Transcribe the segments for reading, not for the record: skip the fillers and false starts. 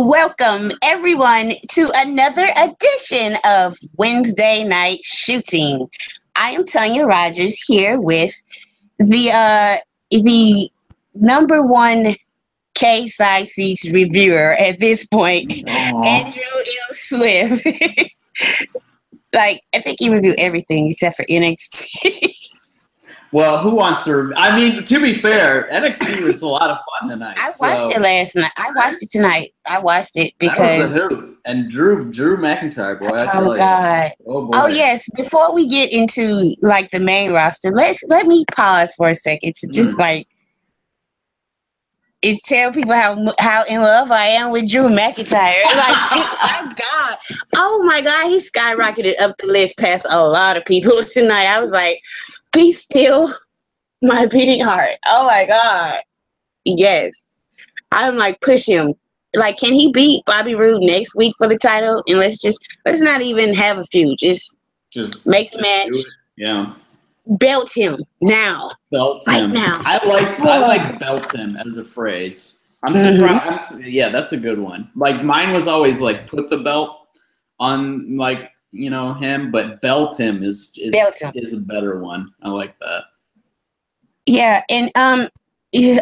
Welcome, everyone, to another edition of Wednesday Night Shooting. I am Tonya Rogers here with the number one Sigh reviewer at this point, Andrew L. Swift. Like, I think he reviewed everything except for NXT. Well, who wants to? I mean, to be fair, NXT was a lot of fun tonight. I watched it last night. I watched it tonight. I watched it because that was a hoot. And Drew McIntyre, boy, I tell you. God. Oh boy. Oh yes. Before we get into like the main roster, let me pause for a second to just tell people how in love I am with Drew McIntyre. Like, oh my God, he skyrocketed up the list past a lot of people tonight. I was like, be still, my beating heart. Oh my God. Yes. I'm like, push him. Like, can he beat Bobby Roode next week for the title? And let's not even have a feud. Just make the match. Yeah. Belt him now. Belt him. Now. I like belt him as a phrase. I'm surprised. Yeah, that's a good one. Like, mine was always like put the belt on, like, you know, him, but belt him is a better one. I like that. Yeah, and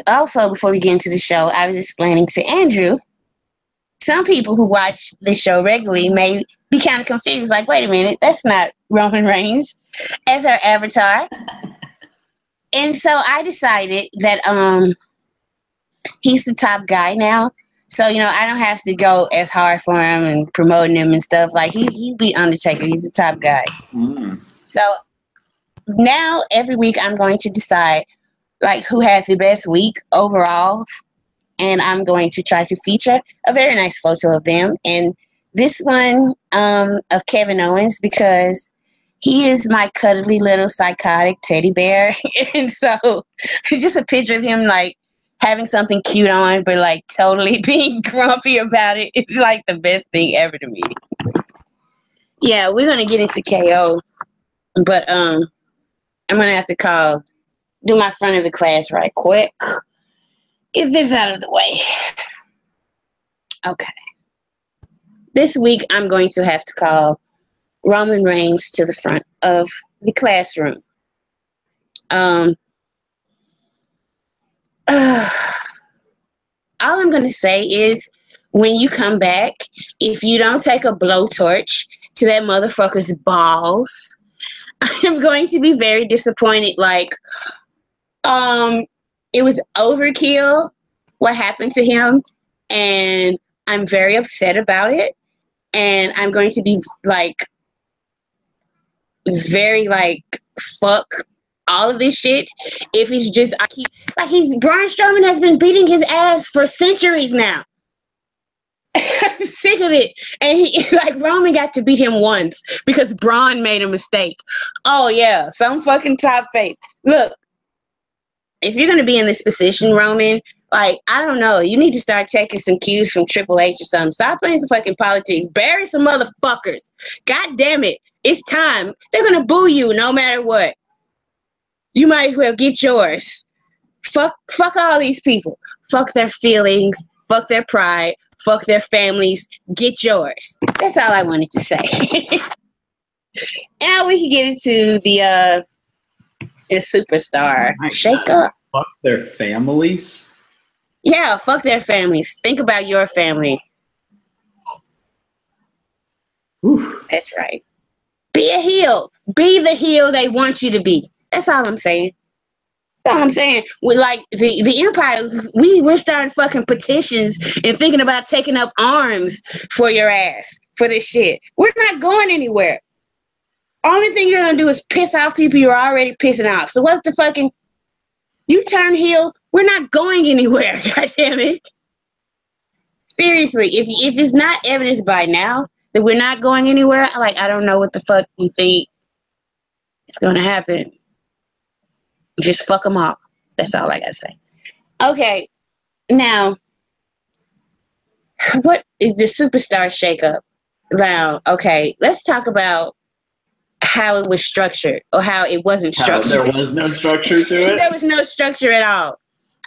also before we get into the show, I was explaining to Andrew, some people who watch this show regularly may be kind of confused, like, wait a minute, that's not Roman Reigns as her avatar. And so I decided that he's the top guy now. So, you know, I don't have to go as hard for him and promoting him and stuff. Like, he beat Undertaker. He's the top guy. So now every week I'm going to decide, like, who had the best week overall. And I'm going to try to feature a very nice photo of them. And this one of Kevin Owens, because he is my cuddly little psychotic teddy bear. And so just a picture of him, like, having something cute on, but like totally being grumpy about it. It's like the best thing ever to me. Yeah, we're gonna get into KO, but I'm gonna have to do my front of the class right quick. Get this out of the way. Okay. This week I'm going to have to call Roman Reigns to the front of the classroom. All I'm going to say is, when you come back, if you don't take a blowtorch to that motherfucker's balls, I'm going to be very disappointed. Like, it was overkill what happened to him, and I'm very upset about it. And I'm going to be like, very like, fuck all of this shit. If he's just Braun Strowman has been beating his ass for centuries now. I'm sick of it. And Roman got to beat him once because Braun made a mistake. Oh yeah, some fucking top face. Look, if you're gonna be in this position, Roman, like, I don't know, you need to start taking some cues from Triple H or something. Stop playing some fucking politics. Bury some motherfuckers. God damn it. It's time. They're gonna boo you no matter what. You might as well get yours. Fuck all these people. Fuck their feelings. Fuck their pride. Fuck their families. Get yours. That's all I wanted to say. Now we can get into the Superstar Shakeup. Fuck their families? Yeah, fuck their families. Think about your family. Oof. That's right. Be a heel. Be the heel they want you to be. That's all I'm saying. That's all I'm saying. With like the Empire, we're starting fucking petitions and thinking about taking up arms for your ass for this shit. We're not going anywhere. Only thing you're gonna do is piss off people you're already pissing off. So what's the fucking? You turn heel, we're not going anywhere. God damn it. Seriously, if it's not evidenced by now that we're not going anywhere, like, I don't know what the fuck you think is gonna happen. Just fuck them all. That's all I gotta say. Okay, now, what is the Superstar Shakeup? Now, okay, let's talk about how it was structured, or how it wasn't structured. There was no structure to it? There was no structure at all.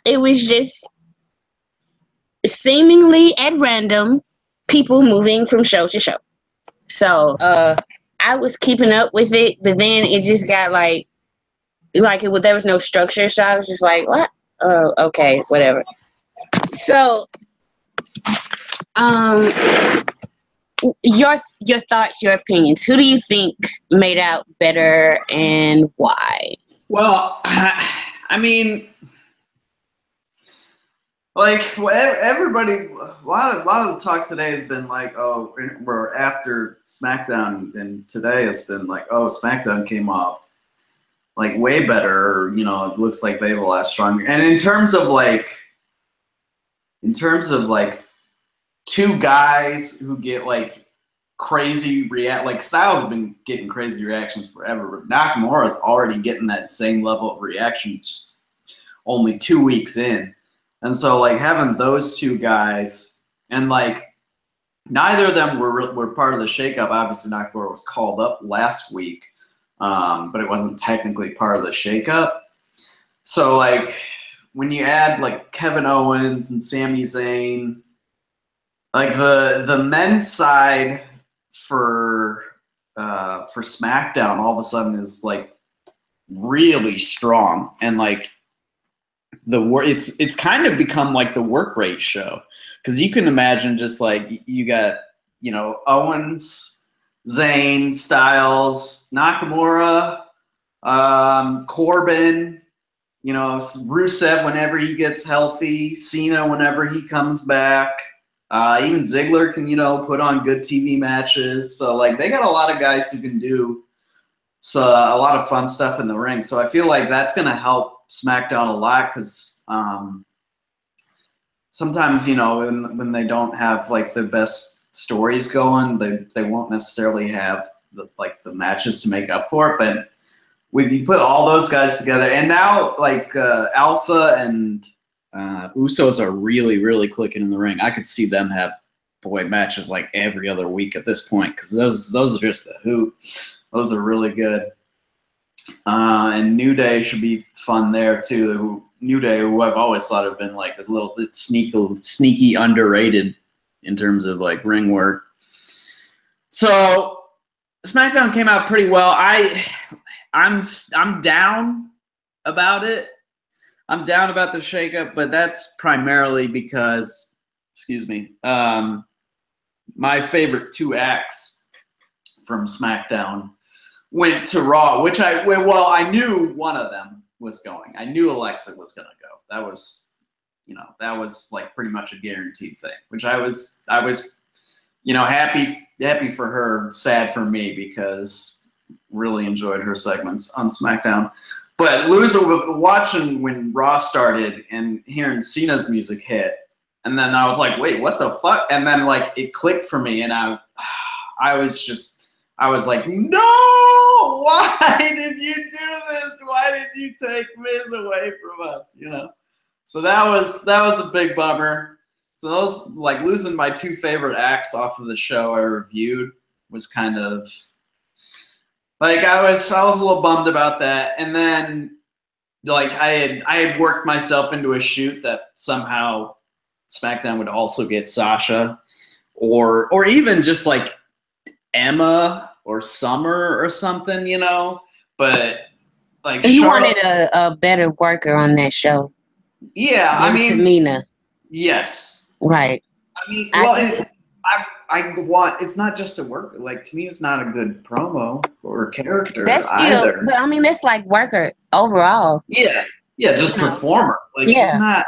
It was just seemingly at random people moving from show to show. So I was keeping up with it, but then it just got like there was no structure, so I was just like, what? Oh, okay, whatever. So your thoughts, your opinions. Who do you think made out better and why? Well, I mean, like everybody, a lot of the talk today has been like, oh, we're after SmackDown, and today it's been like, oh, SmackDown came up like way better. Or, it looks like they have a lot stronger. And in terms of like two guys who get like crazy like Styles has been getting crazy reactions forever, but Nakamura's already getting that same level of reactions only 2 weeks in. And so like having those two guys, and like neither of them were part of the shakeup. Obviously Nakamura was called up last week, but it wasn't technically part of the shakeup. So like when you add like Kevin Owens and Sami Zayn, like the men's side for SmackDown all of a sudden is like really strong, and like it's kind of become like the work rate show, because you can imagine just like you got Owens, Zayn, Styles, Nakamura, Corbin, Rusev whenever he gets healthy, Cena whenever he comes back. Even Ziggler can, put on good TV matches. So, like, they got a lot of guys who can do a lot of fun stuff in the ring. So I feel like that's going to help SmackDown a lot, because sometimes, when they don't have, like, the best stories going, they won't necessarily have, the matches to make up for it. But when you put all those guys together, and now, like, Alpha and Usos are really, really clicking in the ring. I could see them have matches like every other week at this point, because those are just a hoot. Those are really good. And New Day should be fun there too. New Day, who I've always thought have been like a little bit sneaky underrated in terms of like ring work. So SmackDown came out pretty well. I'm down about it. I'm down about the shakeup, but that's primarily because, my favorite two acts from SmackDown went to Raw, which I knew one of them was going. I knew Alexa was going to go. That was like pretty much a guaranteed thing, which I was happy for her, sad for me, because really enjoyed her segments on SmackDown. But watching when Raw started and hearing Cena's music hit, and then I was like, wait, what the fuck? And then like it clicked for me, and I was like, no, why did you do this? Why did you take Miz away from us? So that was a big bummer. So those, like, losing my two favorite acts off of the show I reviewed was kind of like, I was a little bummed about that. And then like I had worked myself into a shoot that somehow SmackDown would also get Sasha, or even just like Emma or Summer or something, but like you wanted a better worker on that show. Yeah, I mean, Tamina. Yes. Right. I mean, I want, it's not just a worker. Like, to me, it's not a good promo or character either. But I mean, that's like worker overall. Yeah, just performer. Like, she's not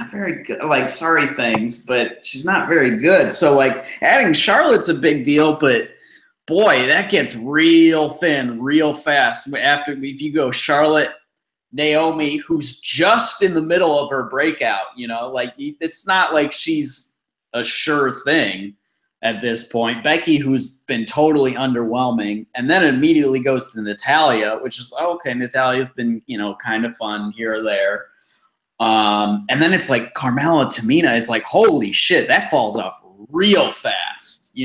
very good. Like, sorry things, but she's not very good. So, like, adding Charlotte's a big deal, but boy, that gets real thin real fast. If you go Charlotte, Naomi, who's just in the middle of her breakout, like, it's not like she's a sure thing at this point. Becky, who's been totally underwhelming, and then immediately goes to Natalya, which is, okay, Natalia's been, kind of fun here or there. And then it's like Carmella, Tamina, it's like, holy shit, that falls off real fast,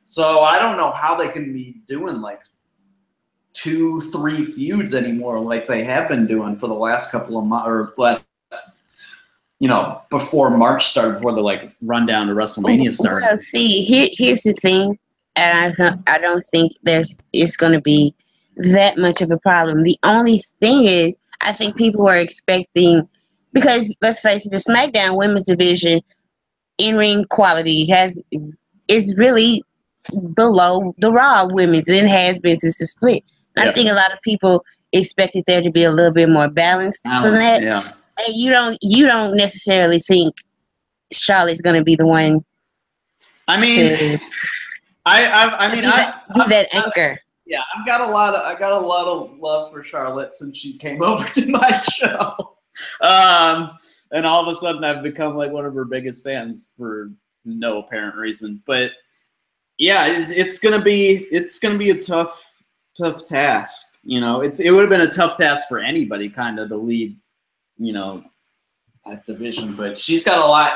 So I don't know how they can be doing like 2-3 feuds anymore like they have been doing for the last couple of months, or last before March started, before the like rundown to WrestleMania started. Well, see, here's the thing, and I don't think it's going to be that much of a problem. The only thing is, I think people were expecting, because let's face it, the SmackDown women's division in-ring quality is really below the Raw women's, and it has been since the split. I think a lot of people expected there to be a little bit more balance from that. Yeah. And you don't necessarily think Charlotte's going to be the one. I mean, be that anchor. Yeah, I got a lot of love for Charlotte since she came over to my show, and all of a sudden I've become like one of her biggest fans for no apparent reason. But yeah, it's gonna be a tough task. It would have been a tough task for anybody kind of to lead, that division. But she's got a lot,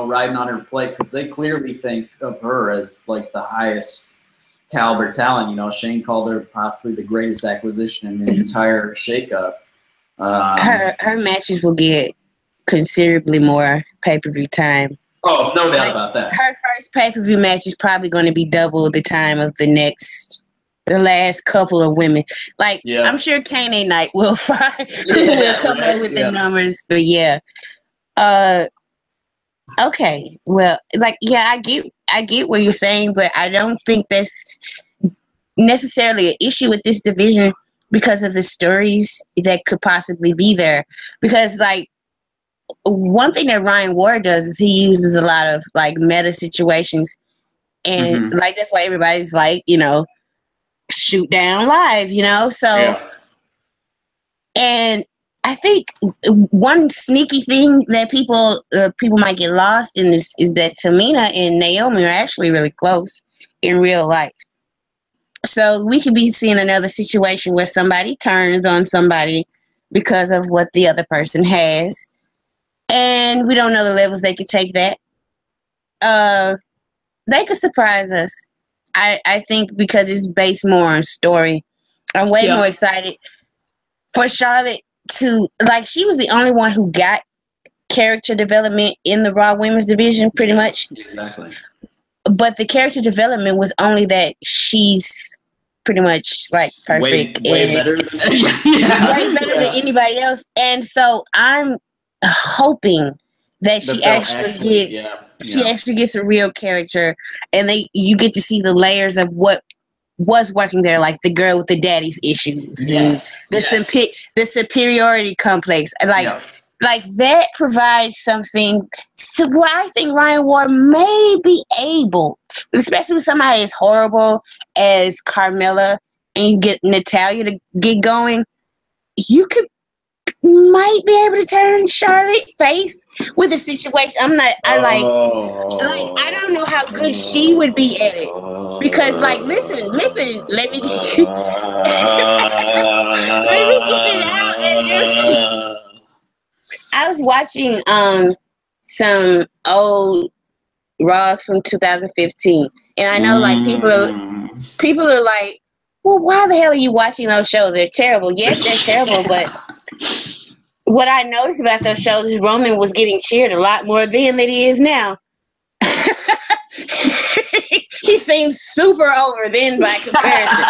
riding on her plate, because they clearly think of her as like the highest caliber talent. Shane called her possibly the greatest acquisition in the entire shakeup. Her matches will get considerably more pay-per-view time. Oh, no doubt about that. Her first pay-per-view match is probably going to be double the time of the last couple of women. Like, I'm sure Kane Knight will come up with the numbers, but yeah. Okay, well, I get what you're saying, but I don't think that's necessarily an issue with this division because of the stories that could possibly be there. Because, like, one thing that Ryan Ward does is he uses a lot of, like, meta situations, and, like, that's why everybody's like, shoot down live, so, and I think one sneaky thing that people might get lost in this is that Tamina and Naomi are actually really close in real life. So we could be seeing another situation where somebody turns on somebody because of what the other person has, and we don't know the levels they could take that. They could surprise us. I think because it's based more on story. I'm way more excited for Charlotte to, like, she was the only one who got character development in the Raw women's division, pretty much. Exactly. But the character development was only that she's pretty much like perfect. Way better than way better than anybody else. And so I'm hoping that she actually gets a real character, and you get to see the layers of what was working there, like the girl with the daddy's issues, the superiority complex, like that provides something to where I think Ryan Ward may be able, especially with somebody as horrible as Carmella, and you get Natalya to get going, you might be able to turn Charlotte face with a situation. I don't know how good she would be at it. Because, like, listen, let me get it out, Andrew. I was watching some old Raws from 2015, and I know like people are like, well, why the hell are you watching those shows? They're terrible. Yes, they're terrible, but what I noticed about those shows is Roman was getting cheered a lot more then than he is now. He seems super over then by comparison.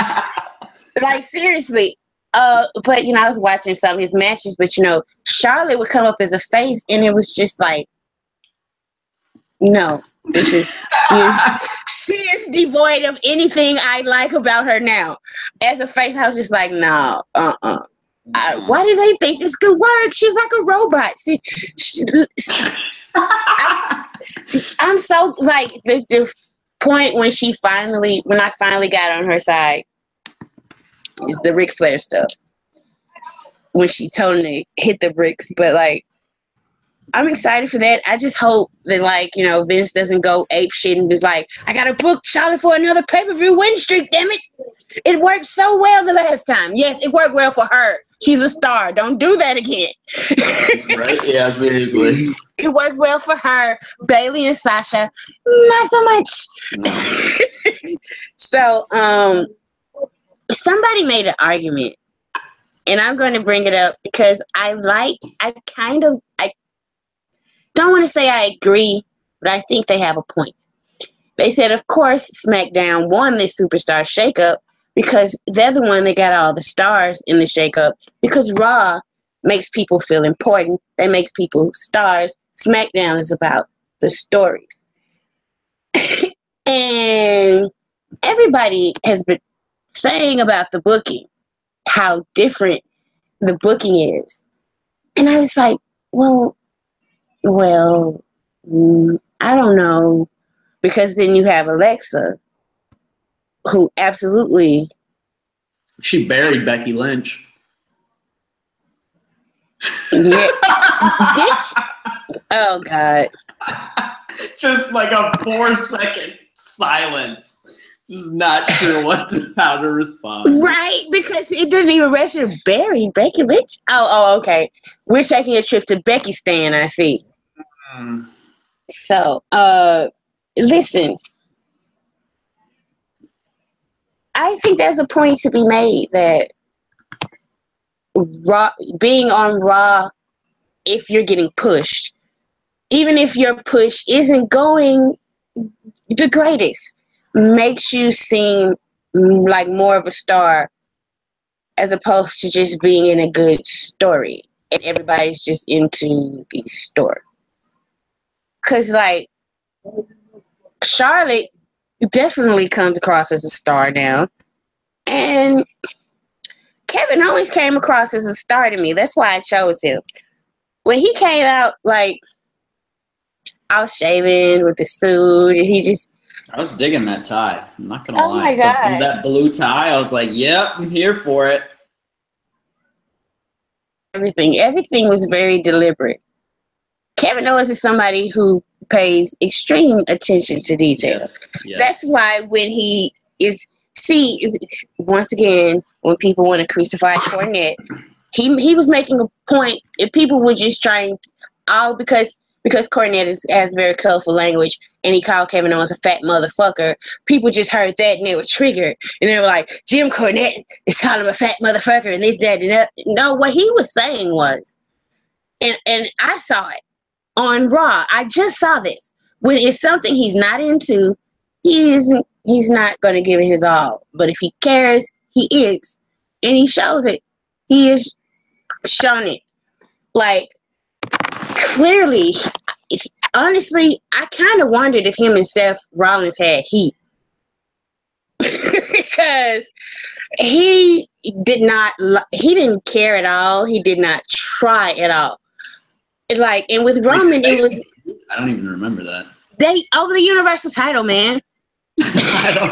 Like, seriously. But I was watching some of his matches, but Charlotte would come up as a face, and it was just like, no, she is devoid of anything I like about her now. As a face, I was just like, no, why do they think this could work? She's like a robot. I'm so like the point when I finally got on her side is the Ric Flair stuff. When she told him to hit the bricks, but like, I'm excited for that. I just hope that Vince doesn't go ape shit and is like, I gotta book Charlotte for another pay-per-view win streak, damn it. It worked so well the last time. Yes, it worked well for her. She's a star. Don't do that again. Right? Yeah, seriously. It worked well for her. Bailey and Sasha, not so much. No. So, somebody made an argument, and I'm going to bring it up because I don't want to say I agree, but I think they have a point. They said, of course, SmackDown won this Superstar Shakeup because they're the one that got all the stars in the shakeup. Because Raw makes people feel important. They makes people stars. SmackDown is about the stories. And everybody has been saying about the booking, how different the booking is. And I was like, well, I don't know. Because then you have Alexa, who absolutely... She buried Becky Lynch. Yeah. Oh, God. Just like a 4-second silence. Just not sure how to respond. Right? Because it didn't even register bury Becky Lynch. Oh, okay. We're taking a trip to Becky Stan, I see. So, listen, I think there's a point to be made that Raw, being on Raw, if you're getting pushed, even if your push isn't going the greatest, makes you seem like more of a star as opposed to just being in a good story and everybody's just into the story. Because, like, Charlotte definitely comes across as a star now. And Kevin always came across as a star to me. That's why I chose him. When he came out, like, all shaven with the suit, and he just... I was digging that tie. I'm not going to lie. Oh, my God. That blue tie, I was like, yep, I'm here for it. Everything was very deliberate. Kevin Owens is somebody who pays extreme attention to detail. Yes. That's why when he is... See, once again, when people want to crucify Cornette, he was making a point, and people were just trying to, because Cornette has very colorful language, and he called Kevin Owens a fat motherfucker. People just heard that, and they were triggered, and they were like, Jim Cornette is calling him a fat motherfucker, and this, that, and that. No, what he was saying was, and I saw it on Raw. I just saw this. When it's something he's not into, he's not going to give it his all. But if he cares, he is. And he shows it. He has shown it. Like, clearly, honestly, I kind of wondered if him and Seth Rollins had heat. Because he didn't care at all. He did not try at all. Like, and with Roman, it was... I don't even remember that. Over the Universal title, man. I don't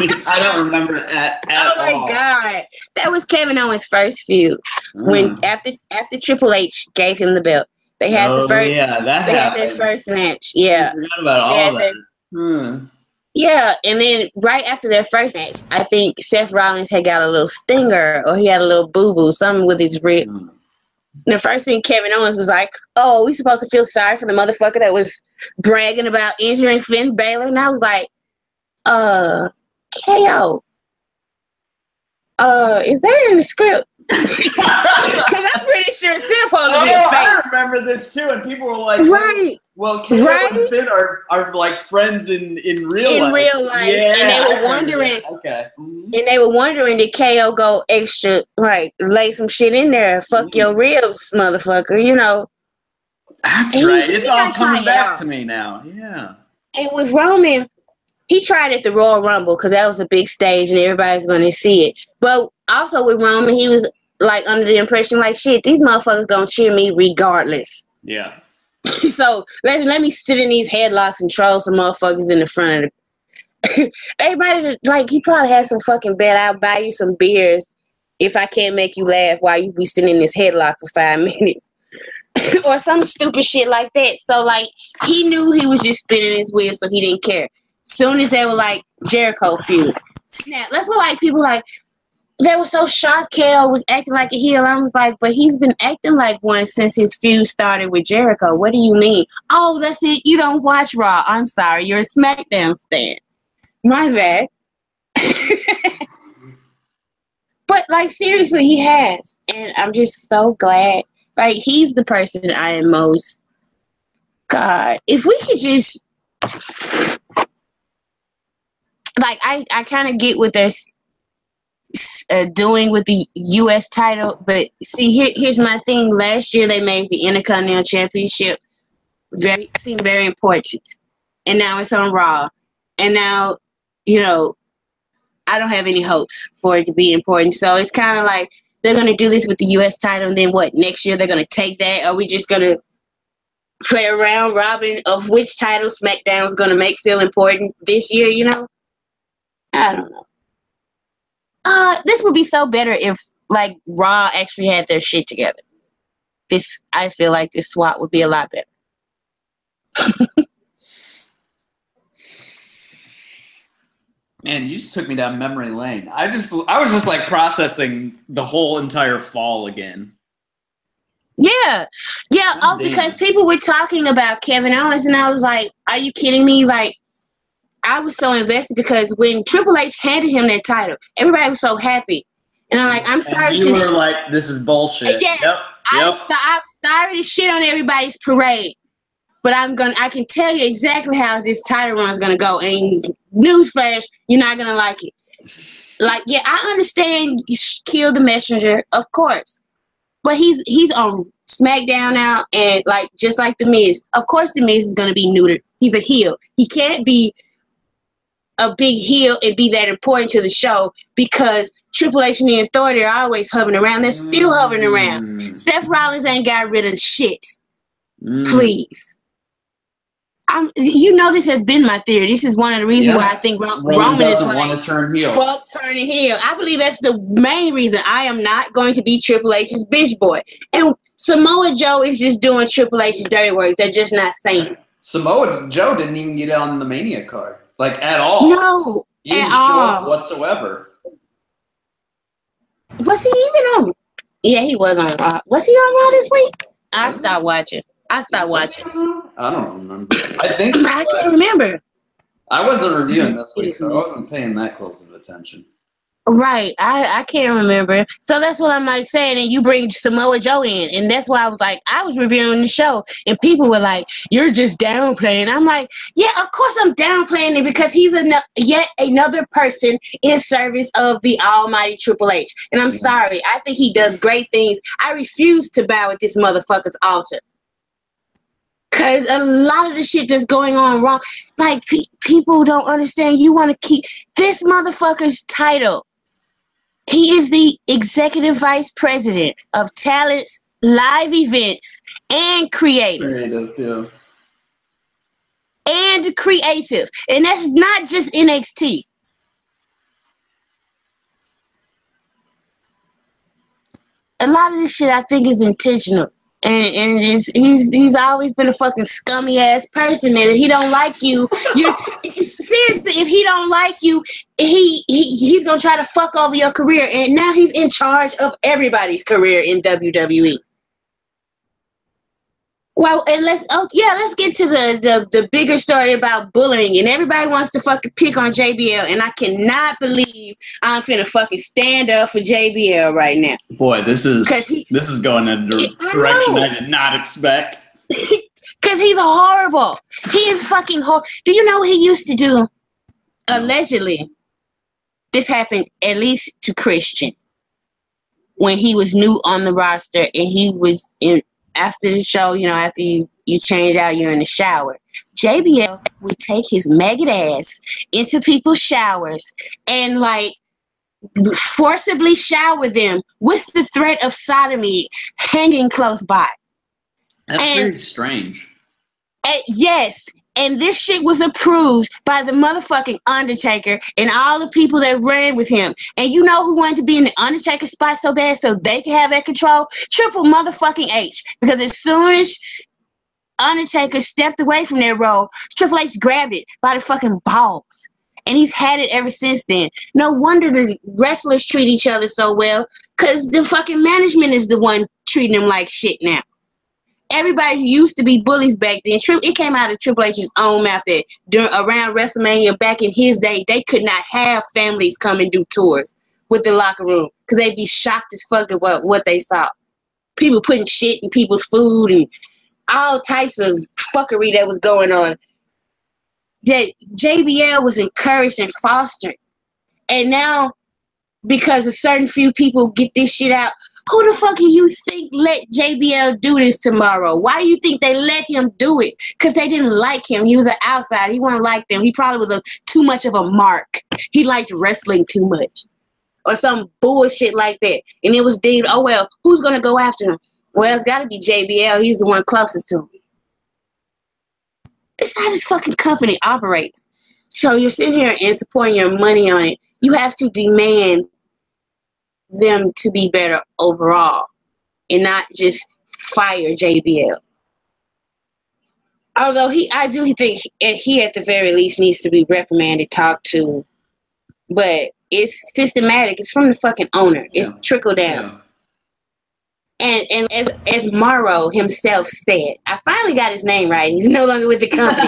remember it at all. Oh my God, that was Kevin Owens' first feud. When after Triple H gave him the belt, they had the first. Yeah, that happened. Had their first match. Yeah, I forgot about all that. Yeah, and then right after their first match, I think Seth Rollins had got a little stinger, or he had a little boo boo, something with his rib. And the first thing Kevin Owens was like, "Oh, we supposed to feel sorry for the motherfucker that was bragging about injuring Finn Balor," and I was like, KO. Is that in the script? Because I'm pretty sure Seth Rollins will be a face. I remember this too, and people were like, right. Well, KO and Finn are like friends in real life. In real life. Yeah, and they were wondering. Okay. And they were wondering, did KO go extra, like, lay some shit in there, fuck your ribs, motherfucker, you know? That's right. It's all coming back to me now. Yeah. And with Roman, he tried at the Royal Rumble because that was a big stage and everybody's going to see it. But also with Roman, he was like under the impression like, shit, these motherfuckers going to cheer me regardless. Yeah. So let me sit in these headlocks and troll some motherfuckers in the front of the... Everybody, like, he probably had some fucking bet. I'll buy you some beers if I can't make you laugh while you be sitting in this headlock for 5 minutes. Or some stupid shit like that. So, like, he knew he was just spinning his wheels, so he didn't care. Soon as they were like Jericho feud, snap. That's what like people like. They were so shocked KO was acting like a heel. I was like, but he's been acting like one since his feud started with Jericho. What do you mean? Oh, that's it. You don't watch Raw. I'm sorry. You're a SmackDown stan. My bad. But like seriously, he has, and I'm just so glad. Like he's the person I am most God, if we could just like, I kind of get what they're doing with the U.S. title, but see, here's my thing. Last year they made the Intercontinental Championship seemed very important, and now it's on Raw, and now, you know, I don't have any hopes for it to be important. So it's kind of like they're going to do this with the U.S. title, and then what, next year they're going to take that? Are we just going to play around robin of which title SmackDown's going to make feel important this year, you know? I don't know. This would be so better if, like, Raw actually had their shit together. I feel like this swap would be a lot better. Man, you just took me down memory lane. I was just like processing the whole entire fall again. Yeah. Because people were talking about Kevin Owens, and I was like, are you kidding me? Like, I was so invested because when Triple H handed him that title, everybody was so happy. And I'm like, I'm sorry. And you were like, this is bullshit. Yes. Yep. I'm sorry to shit on everybody's parade. But I can tell you exactly how this title run is gonna go. And newsflash, you're not gonna like it. Like, yeah, I understand you kill the messenger, of course. But he's on SmackDown now, and like just like The Miz. Of course The Miz is gonna be neutered. He's a heel. He can't be a big heel and be that important to the show because Triple H and the Authority are always hovering around. They're still hovering around. Seth Rollins ain't got rid of shit. Please. You know, this has been my theory. This is one of the reasons why I think Roman doesn't is want to turn heel. Fuck turning heel. I believe that's the main reason. I am not going to be Triple H's bitch boy. And Samoa Joe is just doing Triple H's dirty work. They're just not saying it. Samoa Joe didn't even get on the Mania card. Like, at all. No, he didn't show up whatsoever. Was he even on? Yeah, he was on Raw. Was he on Raw this week? I stopped watching. I don't remember. I think I can't remember. I wasn't reviewing this week, so I wasn't paying that close of attention. Right. I can't remember. So that's what I'm like saying. And you bring Samoa Joe in. And that's why I was reviewing the show. And people were like, you're just downplaying. I'm like, yeah, of course I'm downplaying it because he's yet another person in service of the almighty Triple H. And I'm sorry. I think he does great things. I refuse to bow at this motherfucker's altar. Because a lot of the shit that's going on wrong, like, people don't understand. You want to keep this motherfucker's title. He is the executive vice president of talents, live events, and creative. And creative. And that's not just NXT. A lot of this shit I think is intentional. And he's always been a fucking scummy ass person, and he don't like you. Seriously, if he don't like you, he's gonna try to fuck over your career. And now he's in charge of everybody's career in WWE. Well, and let's get to the bigger story about bullying, and everybody wants to fucking pick on JBL, and I cannot believe I'm finna fucking stand up for JBL right now. Boy, this is going in a direction I did not expect. Because he's horrible. He is fucking horrible. Do you know what he used to do? Allegedly, this happened at least to Christian when he was new on the roster, and he was in. After the show, you know, after you change out, you're in the shower. JBL would take his maggot ass into people's showers and, like, forcibly shower them with the threat of sodomy hanging close by. That's very strange. Yes. And this shit was approved by the motherfucking Undertaker and all the people that ran with him. And you know who wanted to be in the Undertaker spot so bad so they could have that control? Triple motherfucking H. Because as soon as Undertaker stepped away from that role, Triple H grabbed it by the fucking balls. And he's had it ever since then. No wonder the wrestlers treat each other so well, because the fucking management is the one treating them like shit now. Everybody who used to be bullies back then, it came out of Triple H's own mouth that around WrestleMania back in his day, they could not have families come and do tours with the locker room because they'd be shocked as fuck at what they saw. People putting shit in people's food and all types of fuckery that was going on, that JBL was encouraged and fostered. And now, because a certain few people get this shit out, who the fuck do you think let JBL do this tomorrow? Why do you think they let him do it? Because they didn't like him. He was an outsider. He wasn't like them. He probably was too much of a mark. He liked wrestling too much. Or some bullshit like that. And it was deemed, oh, well, who's going to go after him? Well, it's got to be JBL. He's the one closest to him. It's how this fucking company operates. So you're sitting here and supporting your money on it. You have to demand them to be better overall and not just fire JBL. Although I do think he at the very least needs to be reprimanded, talked to, but it's systematic. It's from the fucking owner. It's trickle down. Yeah. And as Morrow himself said, I finally got his name right. He's no longer with the company.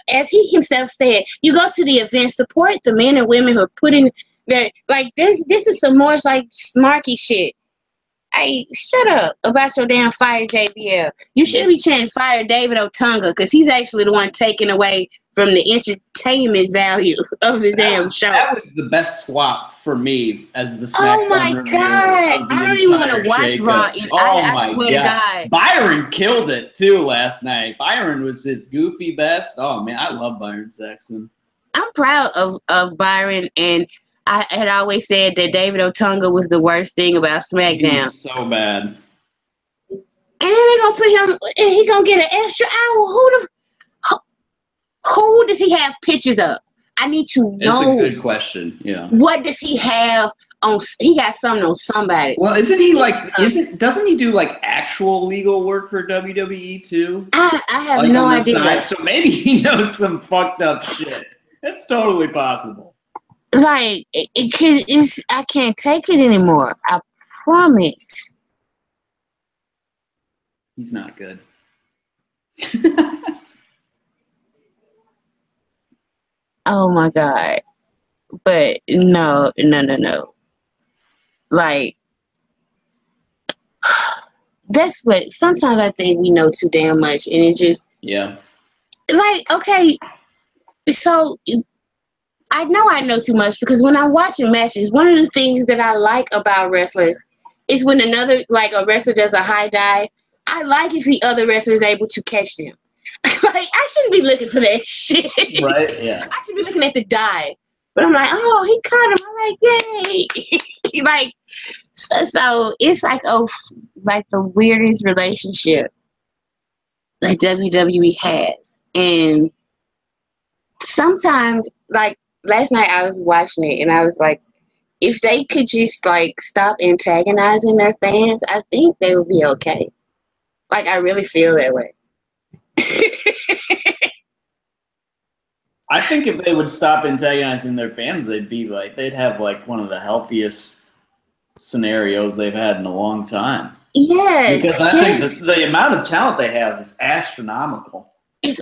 As he himself said, you go to the event, support the men and women who are putting their, like, this is some more like smarky shit. Hey, shut up about your damn fire JBL. You should be chanting fire David Otunga, because he's actually the one taking away from the entertainment value of the damn show. That was the best swap for me as the SmackDown. Oh my God. I don't even want to watch Raw. I swear to God. Byron killed it too last night. Byron was his goofy best. Oh man, I love Byron Saxon. I'm proud of Byron, and I had always said that David Otunga was the worst thing about SmackDown. He was so bad. And then they gonna put him, and he gonna get an extra hour. Who does he have pictures of? I need to know. That's a good question. Yeah. What does he have on? He got something on somebody. Well, isn't he like? Doesn't he do like actual legal work for WWE too? I have like no idea. So maybe he knows some fucked up shit. It's totally possible. Like I can't take it anymore. I promise. He's not good. Oh my God. But no. Like, that's what, sometimes I think we know too damn much, and it just, yeah. Like, okay, so I know I know too much, because when I'm watching matches, one of the things that I like about wrestlers is when a wrestler does a high dive, I like if the other wrestler is able to catch them. Like, I shouldn't be looking for that shit. Right, yeah. I should be looking at the dive. But I'm like, oh, he caught him. I'm like, yay. Like, so it's like, like the weirdest relationship that WWE has. And sometimes, like, last night I was watching it, and I was like, if they could just, like, stop antagonizing their fans, I think they would be okay. Like, I really feel that way. I think if they would stop antagonizing their fans, they'd have like one of the healthiest scenarios they've had in a long time. Yes. Because I think the amount of talent they have is astronomical. It's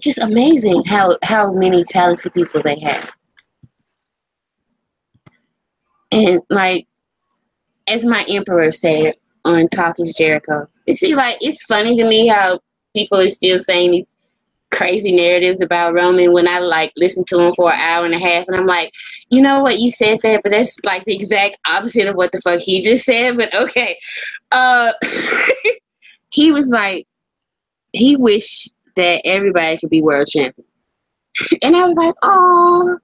just amazing how many talented people they have. And like, as my emperor said on Talk is Jericho, you see, like, it's funny to me how people are still saying these crazy narratives about Roman when I like listen to him for an hour and a half, and I'm like, you know what, you said that, but that's like the exact opposite of what the fuck he just said. But okay, he was like, he wished that everybody could be world champion, and I was like, oh,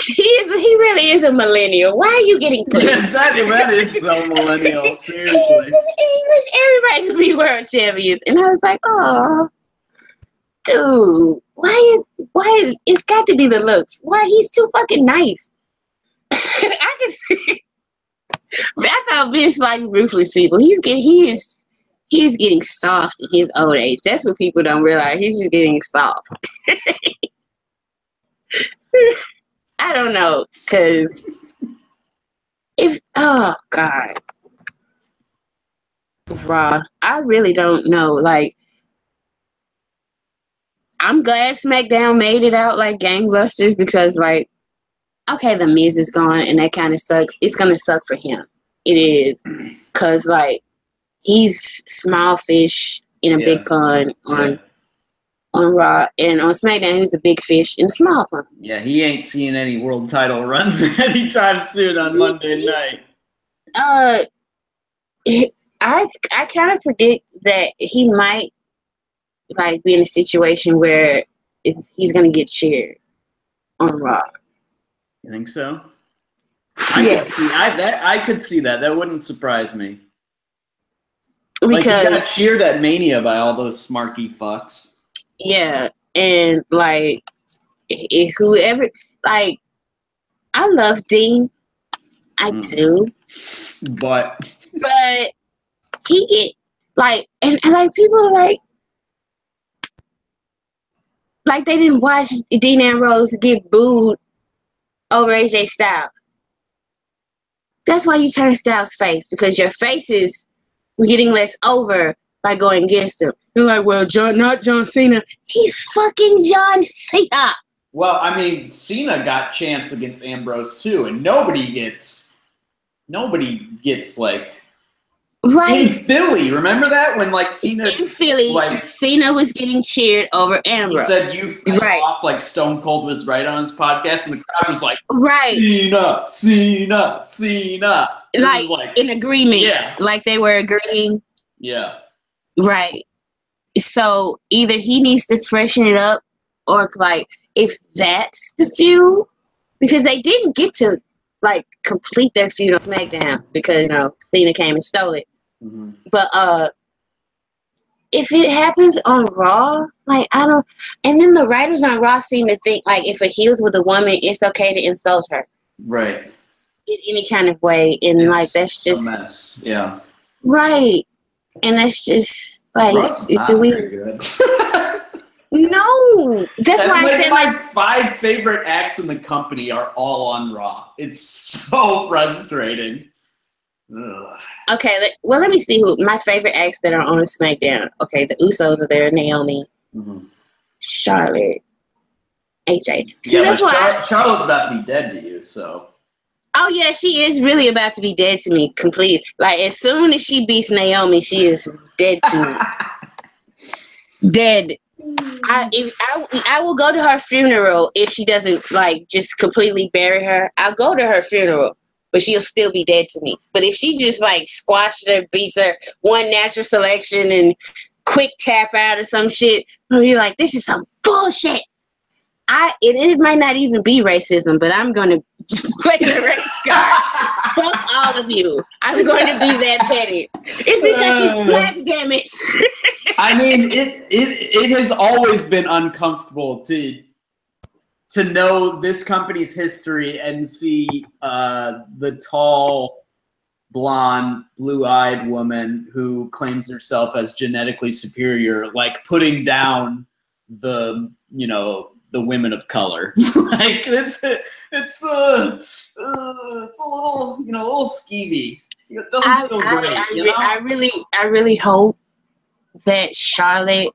he really is a millennial. Why are you getting pushed? that is so millennial. Seriously, he wish everybody could be world champions, and I was like, oh. Dude, why is it's got to be the looks? Why, he's too fucking nice. I can see. I thought Vince liked ruthless people. He is getting soft in his old age. That's what people don't realize. He's just getting soft. I don't know, cause oh God, Raw. I really don't know, like. I'm glad SmackDown made it out like gangbusters, because, like, okay, The Miz is gone, and that kind of sucks. It's going to suck for him. It is. Because, like, he's small fish in a big pond on Raw, and on SmackDown, he's a big fish in a small pond. Yeah, he ain't seeing any world title runs anytime soon on Monday night. I kind of predict that he might like be in a situation where if he's gonna get cheered on Raw. You think so? Yes. I could see that. That wouldn't surprise me. Because like, he got cheered at Mania by all those smarky fucks. Yeah, and like whoever, like, I love Dean, I do, but he get like, and like people are like they didn't watch Dean Ambrose get booed over AJ Styles. That's why you turn Styles face, because your faces were getting less over by going against him. You're like, well, not John Cena. He's fucking John Cena. Well, I mean, Cena got chance against Ambrose too, and nobody gets like right in Philly. Remember that when like Cena in Philly, like, Cena was getting cheered over Ambrose. He said you fell off, like Stone Cold was right on his podcast, and the crowd was like, right, Cena, like in agreement, like they were agreeing. Yeah, right. So either he needs to freshen it up, or like if that's the feud, because they didn't get to like complete their feud on SmackDown because Cena came and stole it. Mm-hmm. But if it happens on Raw, like I don't, and then the writers on Raw seem to think like if a heel's with a woman, it's okay to insult her, right? In any kind of way, and it's like that's just a mess, yeah, right, and that's just. Like, Raw's not very good. No, that's why I said my 5 favorite acts in the company are all on Raw. It's so frustrating. Ugh. Okay, well, let me see who my favorite acts that are on SmackDown. Okay, the Usos are there, Naomi, Charlotte, AJ. See, yeah, that's why Charlotte's about to be dead to you, so. Oh yeah, she is really about to be dead to me completely. Like as soon as she beats Naomi, she is dead to me. Dead. I will go to her funeral if she doesn't like just completely bury her. I'll go to her funeral, but she'll still be dead to me. But if she just like squashes her, beats her, one natural selection and quick tap out or some shit, you're like, this is some bullshit. It might not even be racism, but I'm gonna play the race card. Fuck all of you. I'm going to be that petty. It's because she's black, damn it. I mean, it has always been uncomfortable to know this company's history and see the tall, blonde, blue-eyed woman who claims herself as genetically superior, like putting down the women of color. Like it's a little, a little skeevy. It doesn't feel great. I really hope that Charlotte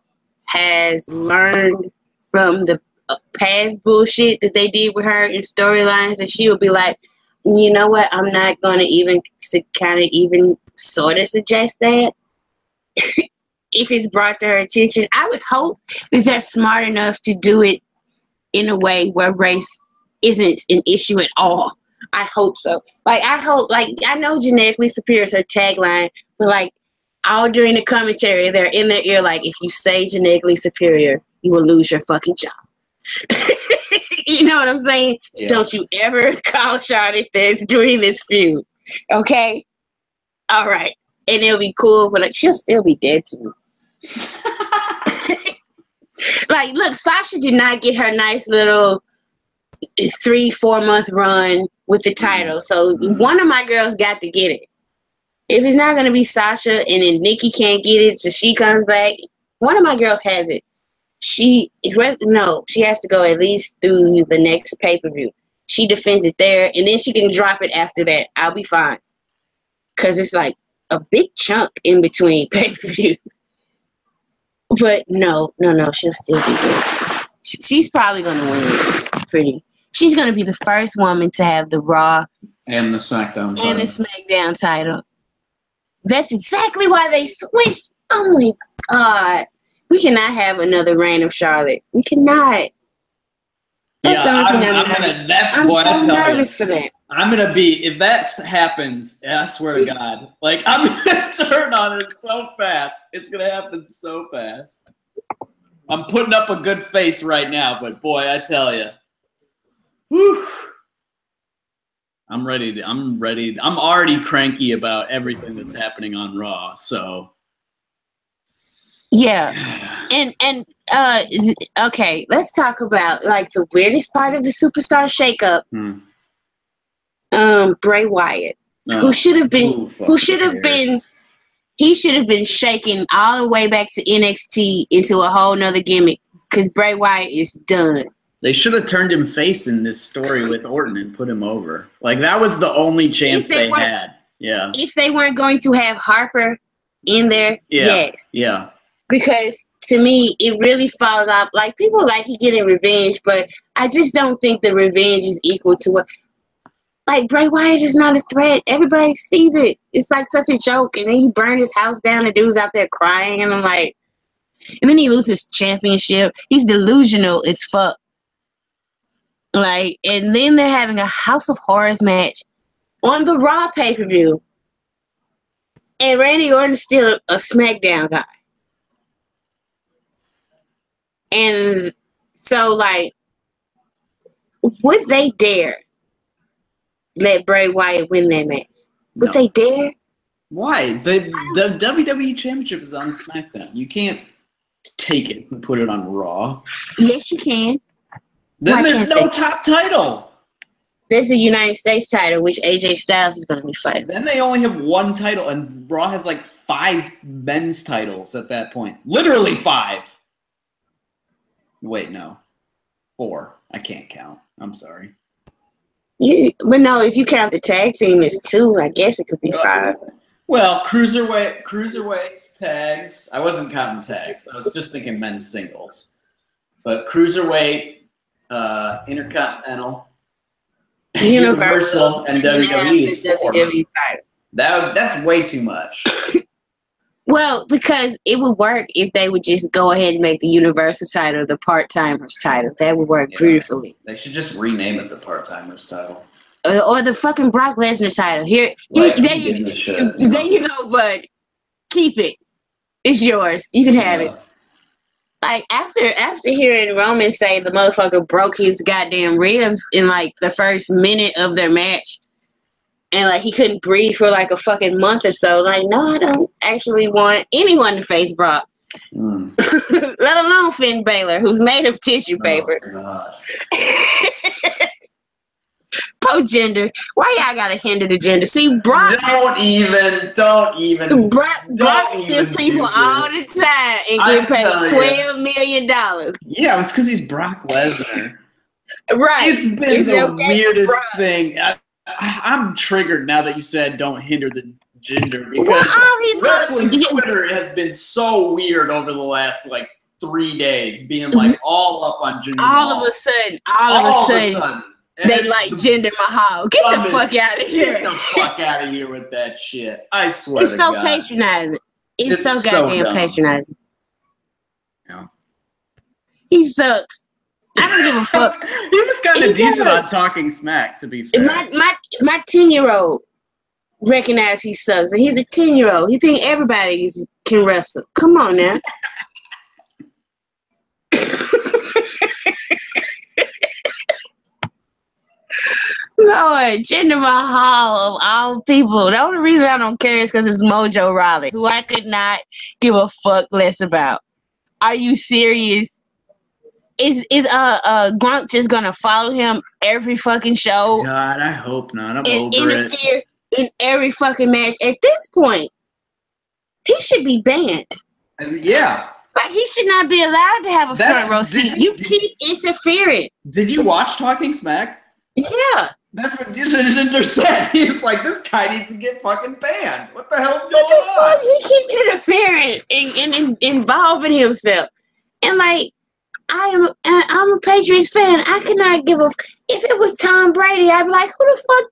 has learned from the past bullshit that they did with her in storylines, that she will be like, you know what? I'm not going to even sort of suggest that. If it's brought to her attention, I would hope that they're smart enough to do it in a way where race isn't an issue at all. I hope so. Like, I know genetically superior is her tagline, but like all during the commentary, they're in their ear like, if you say genetically superior, you will lose your fucking job. You know what I'm saying? Yeah. Don't you ever call Charlotte this during this feud. Okay? All right. And it'll be cool, but like, she'll still be dead to me. Like, look, Sasha did not get her nice little 3-4 month run with the title. So one of my girls got to get it. If it's not going to be Sasha and then Nikki can't get it, so she comes back, one of my girls has it. She has to go at least through the next pay-per-view. She defends it there, and then she can drop it after that. I'll be fine. Because it's like a big chunk in between pay-per-views. But no, she'll still be good. She's probably going to win. She's going to be the first woman to have the Raw and the SmackDown title. That's exactly why they switched Oh my God. We cannot have another reign of Charlotte. We cannot. That's that's what I tell you. I'm so nervous for that. I'm gonna be, if that happens, I swear to God, like I'm gonna turn on it so fast. It's gonna happen so fast. I'm putting up a good face right now, but boy, I tell you, whew, I'm ready. I'm already cranky about everything that's happening on Raw. So yeah, and okay, let's talk about like the weirdest part of the Superstar Shakeup. Bray Wyatt, who should have been shaken all the way back to NXT into a whole nother gimmick because Bray Wyatt is done. They should have turned him face in this story with Orton and put him over. Like that was the only chance they had. Yeah. If they weren't going to have Harper in there, yes. Yeah. Because to me, it really falls off. Like people like he getting revenge, but I just don't think the revenge is equal to what. Like, Bray Wyatt is not a threat. Everybody sees it. It's like such a joke. And then he burned his house down. The dude's out there crying. And I'm like, and then he loses championship. He's delusional as fuck. Like, and then they're having a House of Horrors match on the Raw pay-per-view. And Randy Orton's still a SmackDown guy. And so, like, would they dare let Bray Wyatt win that match? Would they dare? Why? The WWE Championship is on SmackDown. You can't take it and put it on Raw. Yes, you can. Then there's no top title. There's the United States title, which AJ Styles is going to be fighting. Then they only have one title, and Raw has like 5 men's titles at that point. Literally 5. Wait, no. 4. I can't count. I'm sorry. But no, if you count the tag team as 2, I guess it could be 5. Well, cruiserweights, tags. I wasn't counting tags. I was just thinking men's singles. But cruiserweight, intercontinental, universal, and WWE is 4. That's way too much. Well, because it would work if they would just go ahead and make the Universal title the Part-Timers title. That would work beautifully. They should just rename it the Part-Timers title. Or the fucking Brock Lesnar title. There you go, bud. Keep it. It's yours. You can have it. Like, after hearing Roman say the motherfucker broke his goddamn ribs in, like, the first minute of their match, and, like, he couldn't breathe for, like, a fucking month or so. Like, no, I don't actually want anyone to face Brock. Let alone Finn Balor, who's made of tissue paper. Oh, God. Poor gender. Why y'all gotta hinder the gender? See, Brock... Don't even. Brock stiff people all the time and get paid $12 million. Yeah, it's because he's Brock Lesnar. Right. It's been the weirdest thing. I'm triggered now that you said don't hinder the gender because wrestling Twitter has been so weird over the last like 3 days, being like all up on Jinder Mahal. All of a sudden, they like Jinder Mahal. Get the fuck out of here. Get the fuck out of here with that shit. I swear it's so patronizing. It's so goddamn patronizing. Yeah. He sucks. I don't give a fuck. He was kind of decent on talking smack, to be fair. My 10-year-old recognized he sucks, and he's a 10-year-old. He think everybody can wrestle. Come on now. Lord, Jinder Mahal of all people. The only reason I don't care is because it's Mojo Rawley, who I could not give a fuck less about. Are you serious? Is Gronk just gonna follow him every fucking show? God, I hope not. I'm over it. Interfere in every fucking match. At this point, he should be banned. Yeah. Like, he should not be allowed to have a front row seat. You keep interfering. Did you watch Talking Smack? Yeah. That's what Jinder said. He's like, this guy needs to get fucking banned. What the hell's going on? He keep interfering and involving himself. And like, I'm a Patriots fan. I could not give a... If it was Tom Brady, I'd be like, who the fuck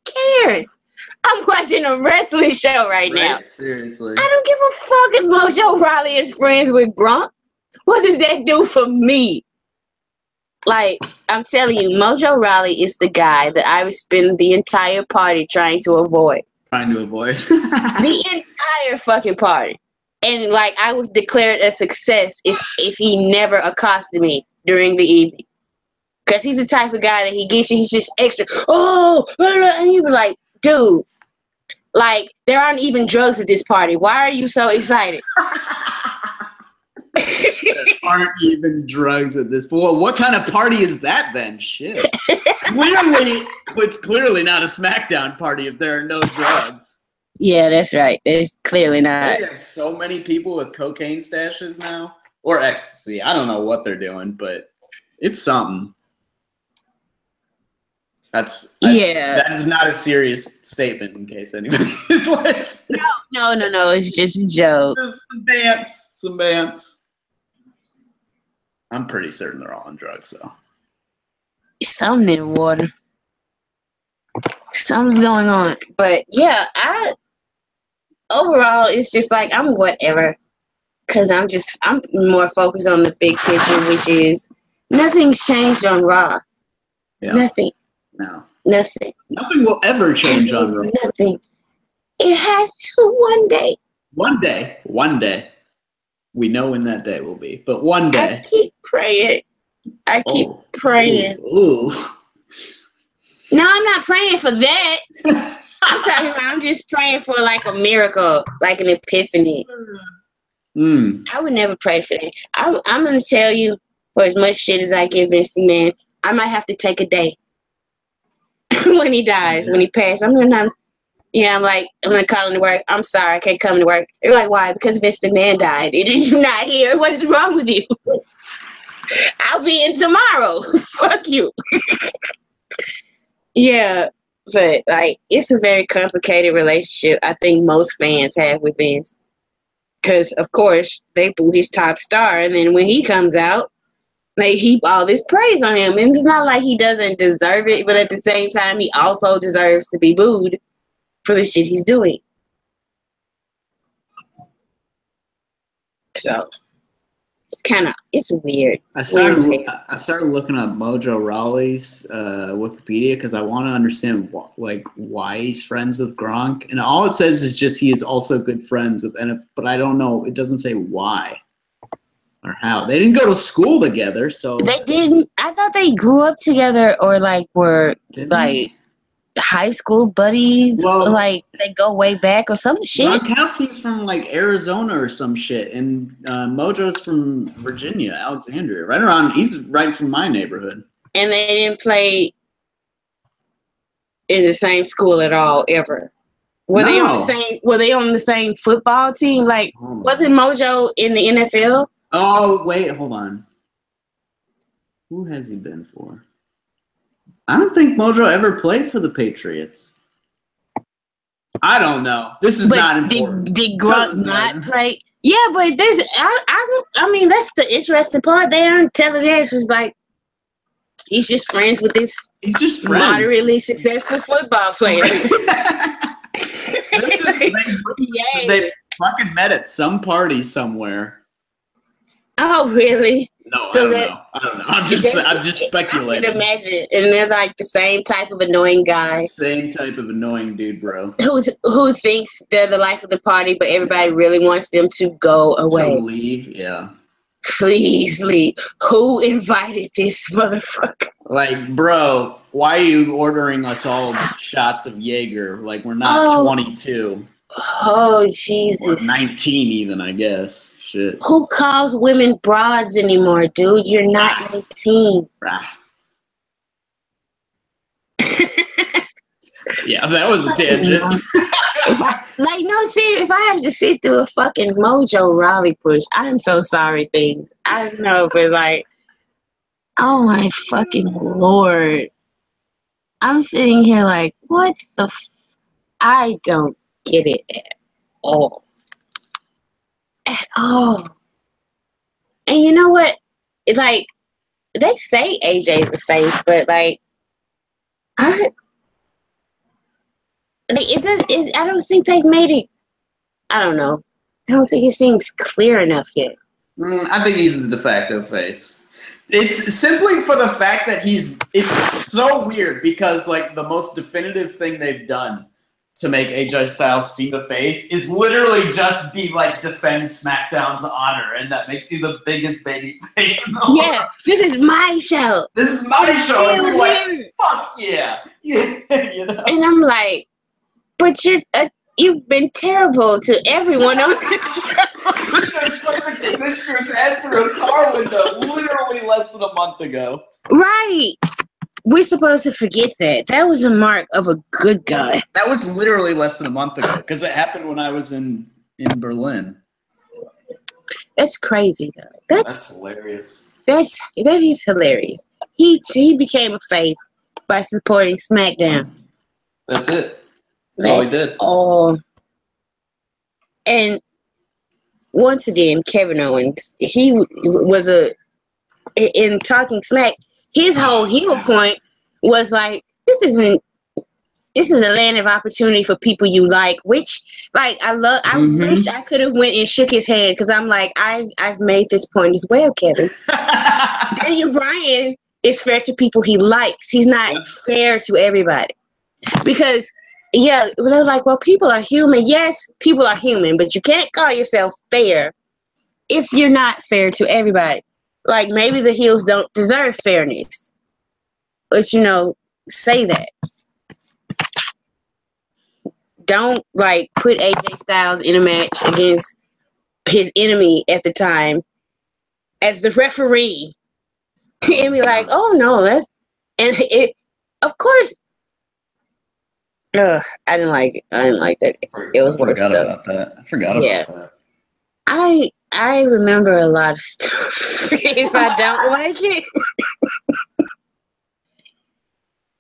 cares? I'm watching a wrestling show right now. Seriously. I don't give a fuck if Mojo Rawley is friends with Gronk. What does that do for me? Like, I'm telling you, Mojo Rawley is the guy that I would spend the entire party trying to avoid. The entire fucking party. And, like, I would declare it a success if he never accosted me during the evening. Because he's the type of guy that he's just extra, and you be like, dude, like, there aren't even drugs at this party. Why are you so excited? There aren't even drugs at this point. Well, what kind of party is that then? Shit. It's clearly not a SmackDown party if there are no drugs. Yeah, that's right. It's clearly not. They have so many people with cocaine stashes now. Or ecstasy. I don't know what they're doing, but it's something. That is not a serious statement in case anybody is listening. No. It's just a joke. Just some bants. I'm pretty certain they're all on drugs, though. Something in the water. Something's going on. But yeah, overall, it's just like I'm whatever. Because I'm more focused on the big picture, which is nothing's changed on Raw. Yeah. Nothing. No. Nothing. Nothing will ever change on Raw. Nothing. It has to one day. One day. We know when that day will be. But one day. I keep praying. Ooh. No, I'm not praying for that. I'm just praying for like a miracle, like an epiphany. I would never pray for that. I'm going to tell you, for as much shit as I give Vince McMahon, I might have to take a day when he dies, when he passes. I'm going to call him to work. I'm sorry, I can't come to work. They're like, why? Because Vince McMahon died. Did you not hear? What is wrong with you? I'll be in tomorrow. Fuck you. Yeah, but like, it's a very complicated relationship I think most fans have with Vince. Because, of course, they boo his top star, and then when he comes out, they heap all this praise on him. And it's not like he doesn't deserve it, but at the same time, he also deserves to be booed for the shit he's doing. So, it's weird. I started looking up Mojo Rawley's Wikipedia because I want to understand why he's friends with Gronk, and all it says is just he is also good friends with NF, but I don't know. It doesn't say why or how. They didn't go to school together, so they didn't. I thought they grew up together or were high school buddies. Well, they go way back or some shit. Gronkowski's from Arizona or some shit, and Mojo's from Virginia, Alexandria, he's right from my neighborhood. And they didn't play in the same school at all ever. Were they on the same football team? Wasn't Mojo in the NFL? Oh wait, hold on. Who has he been for? I don't think Mojo ever played for the Patriots. I don't know. This is not important. Did Gronk not play? Yeah, but this, I mean, that's the interesting part. They aren't telling us. It's he's just friends with this. He's just friends. Moderately successful football player. They fucking met at some party somewhere. Oh, really? No, I don't know. I'm just speculating. I can imagine. And they're the same type of annoying guy. Same type of annoying dude, bro. Who thinks they're the life of the party, but everybody really wants them to go away. To leave, yeah. Please leave. Who invited this motherfucker? Bro, why are you ordering us all shots of Jaeger? We're not 22. Oh, Jesus. Or 19 even, I guess. Shit. Who calls women broads anymore, dude? You're not 19. Yeah, that was a tangent. If I have to sit through a fucking Mojo Rawley push, I am so sorry, things. I don't know, but oh my fucking Lord. I'm sitting here what the I don't get it at all. At all. And you know what? It's they say AJ's the face, but like it does. I don't think they've made it. I don't know. I don't think it seems clear enough yet. I think he's the de facto face. It's simply for the fact that it's so weird because like the most definitive thing they've done to make AJ Styles see the face is literally just be like defend SmackDown's honor, and that makes you the biggest baby face in the world. Yeah, this is my show. This is my show. And you're like, fuck yeah. You know? And I'm like, but you've been terrible to everyone on the show. You just put the commissioner's head through a car window literally less than a month ago. Right. We're supposed to forget that. That was a mark of a good guy. That was literally less than a month ago because it happened when I was in Berlin. That's crazy, though. That's hilarious. That is hilarious. He became a face by supporting SmackDown. That's it. That's all he did. Oh. And once again, Kevin Owens, he was in talking smack, his whole heel point was like, this is a land of opportunity for people you like, which like I wish I could have went and shook his hand because I'm like, I've made this point as well, Kevin. Daniel Bryan is fair to people he likes. He's not fair to everybody. Because they're like, well, people are human. Yes, people are human, but you can't call yourself fair if you're not fair to everybody. Like, maybe the heels don't deserve fairness. But, say that. Don't, put AJ Styles in a match against his enemy at the time as the referee. And be like, oh, no, of course. I didn't like it. I didn't like that. It was worse stuff. I forgot about that. I remember a lot of stuff if I don't like it.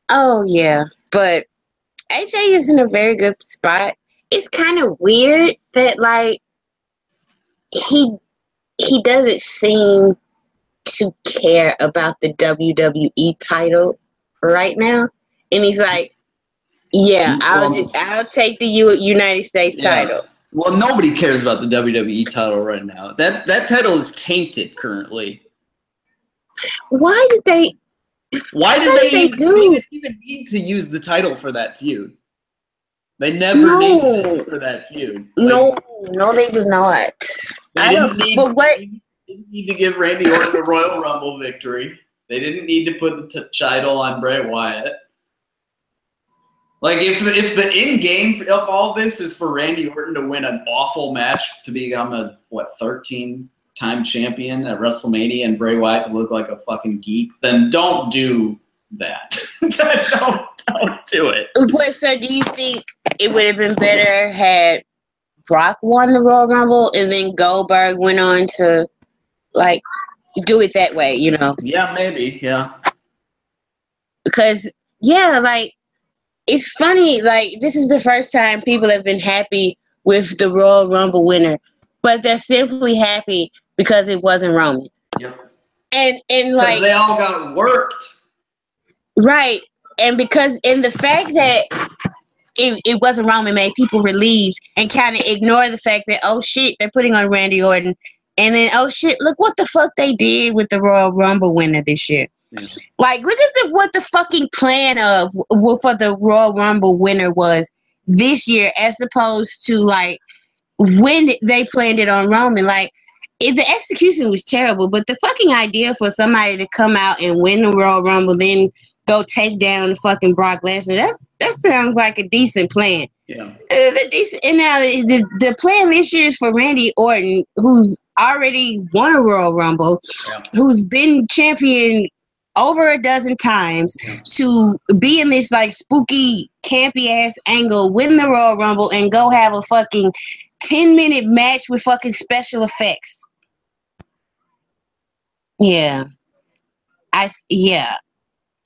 Oh, yeah. But AJ is in a very good spot. It's kind of weird that, he doesn't seem to care about the WWE title right now. And he's like, yeah, I'll take the United States title. Well, nobody cares about the WWE title right now. That title is tainted currently. Why did they even need to use the title for that feud? They never needed it for that feud. No, they did not. They didn't need to give Randy Orton a Royal Rumble victory. They didn't need to put the title on Bray Wyatt. Like, if the end game of all this is for Randy Orton to win an awful match to become a 13-time champion at WrestleMania and Bray Wyatt to look like a fucking geek, then don't do that. don't do it. But so do you think it would have been better had Brock won the Royal Rumble and then Goldberg went on to do it that way, Yeah, maybe, yeah. Because it's funny, this is the first time people have been happy with the Royal Rumble winner, but they're simply happy because it wasn't Roman. Yep. And they all got worked. Right. And the fact that it wasn't Roman made people relieved and kind of ignore the fact that, oh shit, they're putting on Randy Orton. And then, oh shit, look what the fuck they did with the Royal Rumble winner this year. Yeah. Look at what the fucking plan for the Royal Rumble winner was this year, as opposed to when they planned it on Roman. The execution was terrible, but the fucking idea for somebody to come out and win the Royal Rumble, then go take down fucking Brock Lesnar, that sounds like a decent plan. Yeah. The plan this year is for Randy Orton, who's already won a Royal Rumble, who's been champion over a dozen times, to be in this spooky, campy ass angle, win the Royal Rumble, and go have a fucking 10-minute match with fucking special effects. Yeah.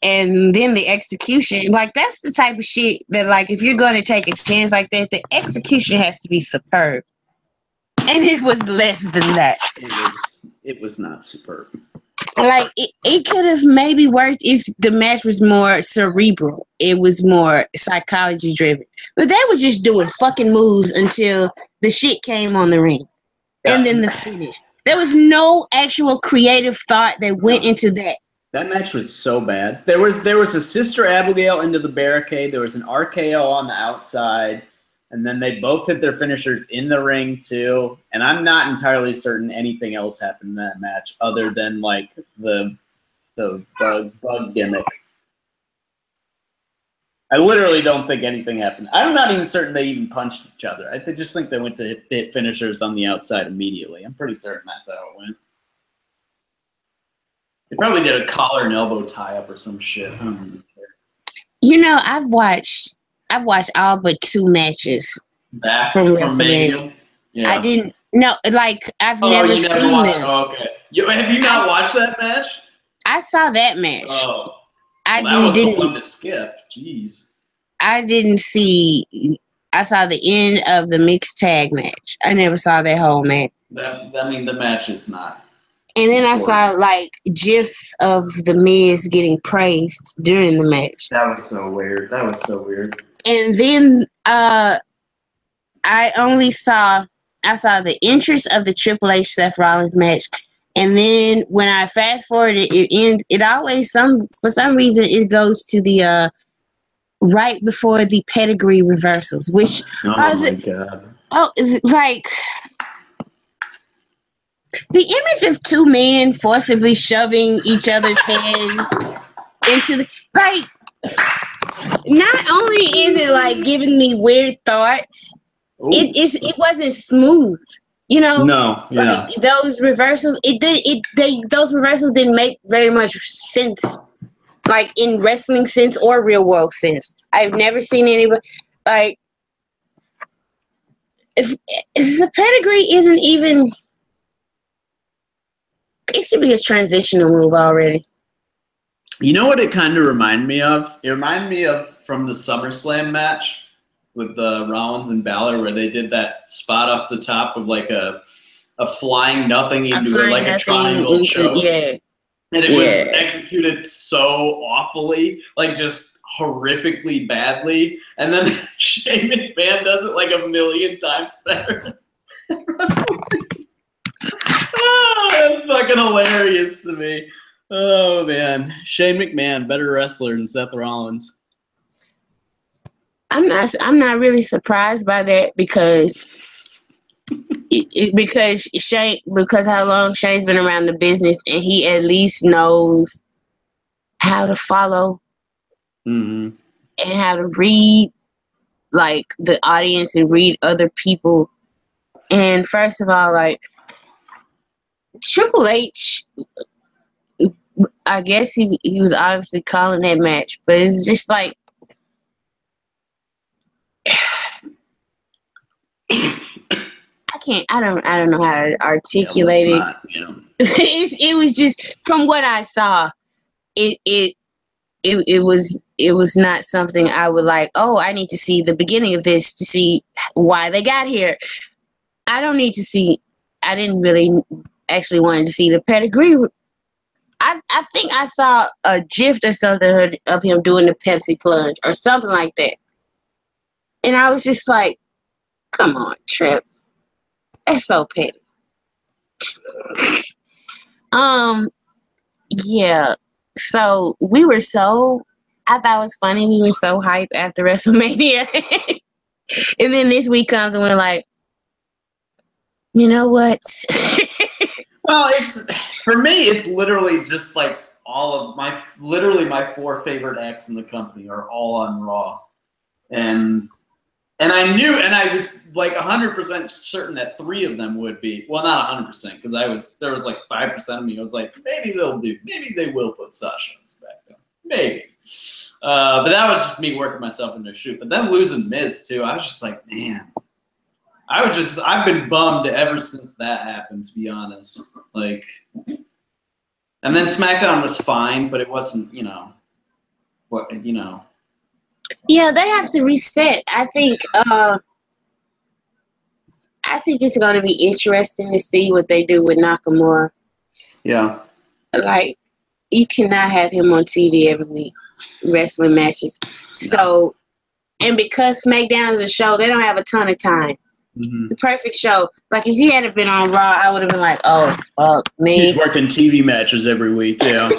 And then the execution, that's the type of shit that, if you're going to take a chance like that, the execution has to be superb. And it was less than that. It was not superb. like it could have maybe worked if the match was more cerebral. It was more psychology driven. But they were just doing fucking moves until the shit came on the ring. Yeah. And then the finish. There was no actual creative thought that went into that. That match was so bad. There was a Sister Abigail into the barricade. There was an RKO on the outside. And then they both hit their finishers in the ring, too. And I'm not entirely certain anything else happened in that match other than, like, the bug gimmick. I literally don't think anything happened. I'm not even certain they even punched each other. I just think they went to hit finishers on the outside immediately. I'm pretty certain that's how it went. They probably did a collar and elbow tie-up or some shit. I don't even care. You know, I've watched all but 2 matches from WrestleMania. Yeah. I didn't. No, like I've never seen them. Oh, okay. Have you not watched that match? I saw that match. Oh, that was the one to skip. Jeez. I didn't see. I saw the end of the mixed tag match. I never saw that whole match. The match is not. And then I saw like gifs of the Miz getting praised during the match. That was so weird. And then I saw the entrance of the Triple H Seth Rollins match, and then when I fast forwarded, it ends. It always for some reason it goes to the right before the pedigree reversals, which God! Oh, like the image of 2 men forcibly shoving each other's heads into the like. Not only is it like giving me weird thoughts, it wasn't smooth. You know, no, yeah. Like those reversals, those reversals didn't make very much sense, like in wrestling sense or real world sense. I've never seen anybody like if the pedigree isn't even. It should be a transitional move already. You know what it kind of reminded me of? It reminded me of from the SummerSlam match with Rollins and Balor, where they did that spot off the top of like a flying nothing into a triangle choke. Yeah. And it was executed so awfully, like just horrifically badly. And then Shane McMahon does it like 1,000,000 times better. Oh, that's fucking hilarious to me. Oh man, Shane McMahon, better wrestler than Seth Rollins. I'm not really surprised by that because how long Shane's been around the business and he at least knows how to follow and how to read like the audience and read other people. And first of all, like Triple H, I guess he was obviously calling that match, but it's just like I don't know how to articulate it. It was just from what I saw, it was not something I would like, oh, I need to see the beginning of this to see why they got here. I didn't really actually want to see the pedigree. I think I saw a gif or something of him doing the Pepsi plunge or something like that. And I was just like, come on, Trip. That's so petty. Yeah. So I thought it was funny. We were so hyped after WrestleMania. And then this week comes and we're like, you know what? Well, for me, it's literally just like all of my 4 favorite acts in the company are all on Raw. And I knew, and I was like 100% certain that 3 of them would be, well, not 100%, because there was like 5% of me. I was like, maybe they will put Sasha on SmackDown. Maybe. But that was just me working myself into a shoot. But then losing Miz too, I was just like, man. I've been bummed ever since that happened, to be honest. Like, and then SmackDown was fine, but it wasn't, Yeah, they have to reset. I think it's going to be interesting to see what they do with Nakamura. Yeah. like, you cannot have him on TV every week wrestling matches. So, and because SmackDown is a show, they don't have a ton of time. Mm-hmm. It's a perfect show. Like, if he hadn't been on Raw, I would have been like, oh, fuck me. He's working TV matches every week, yeah.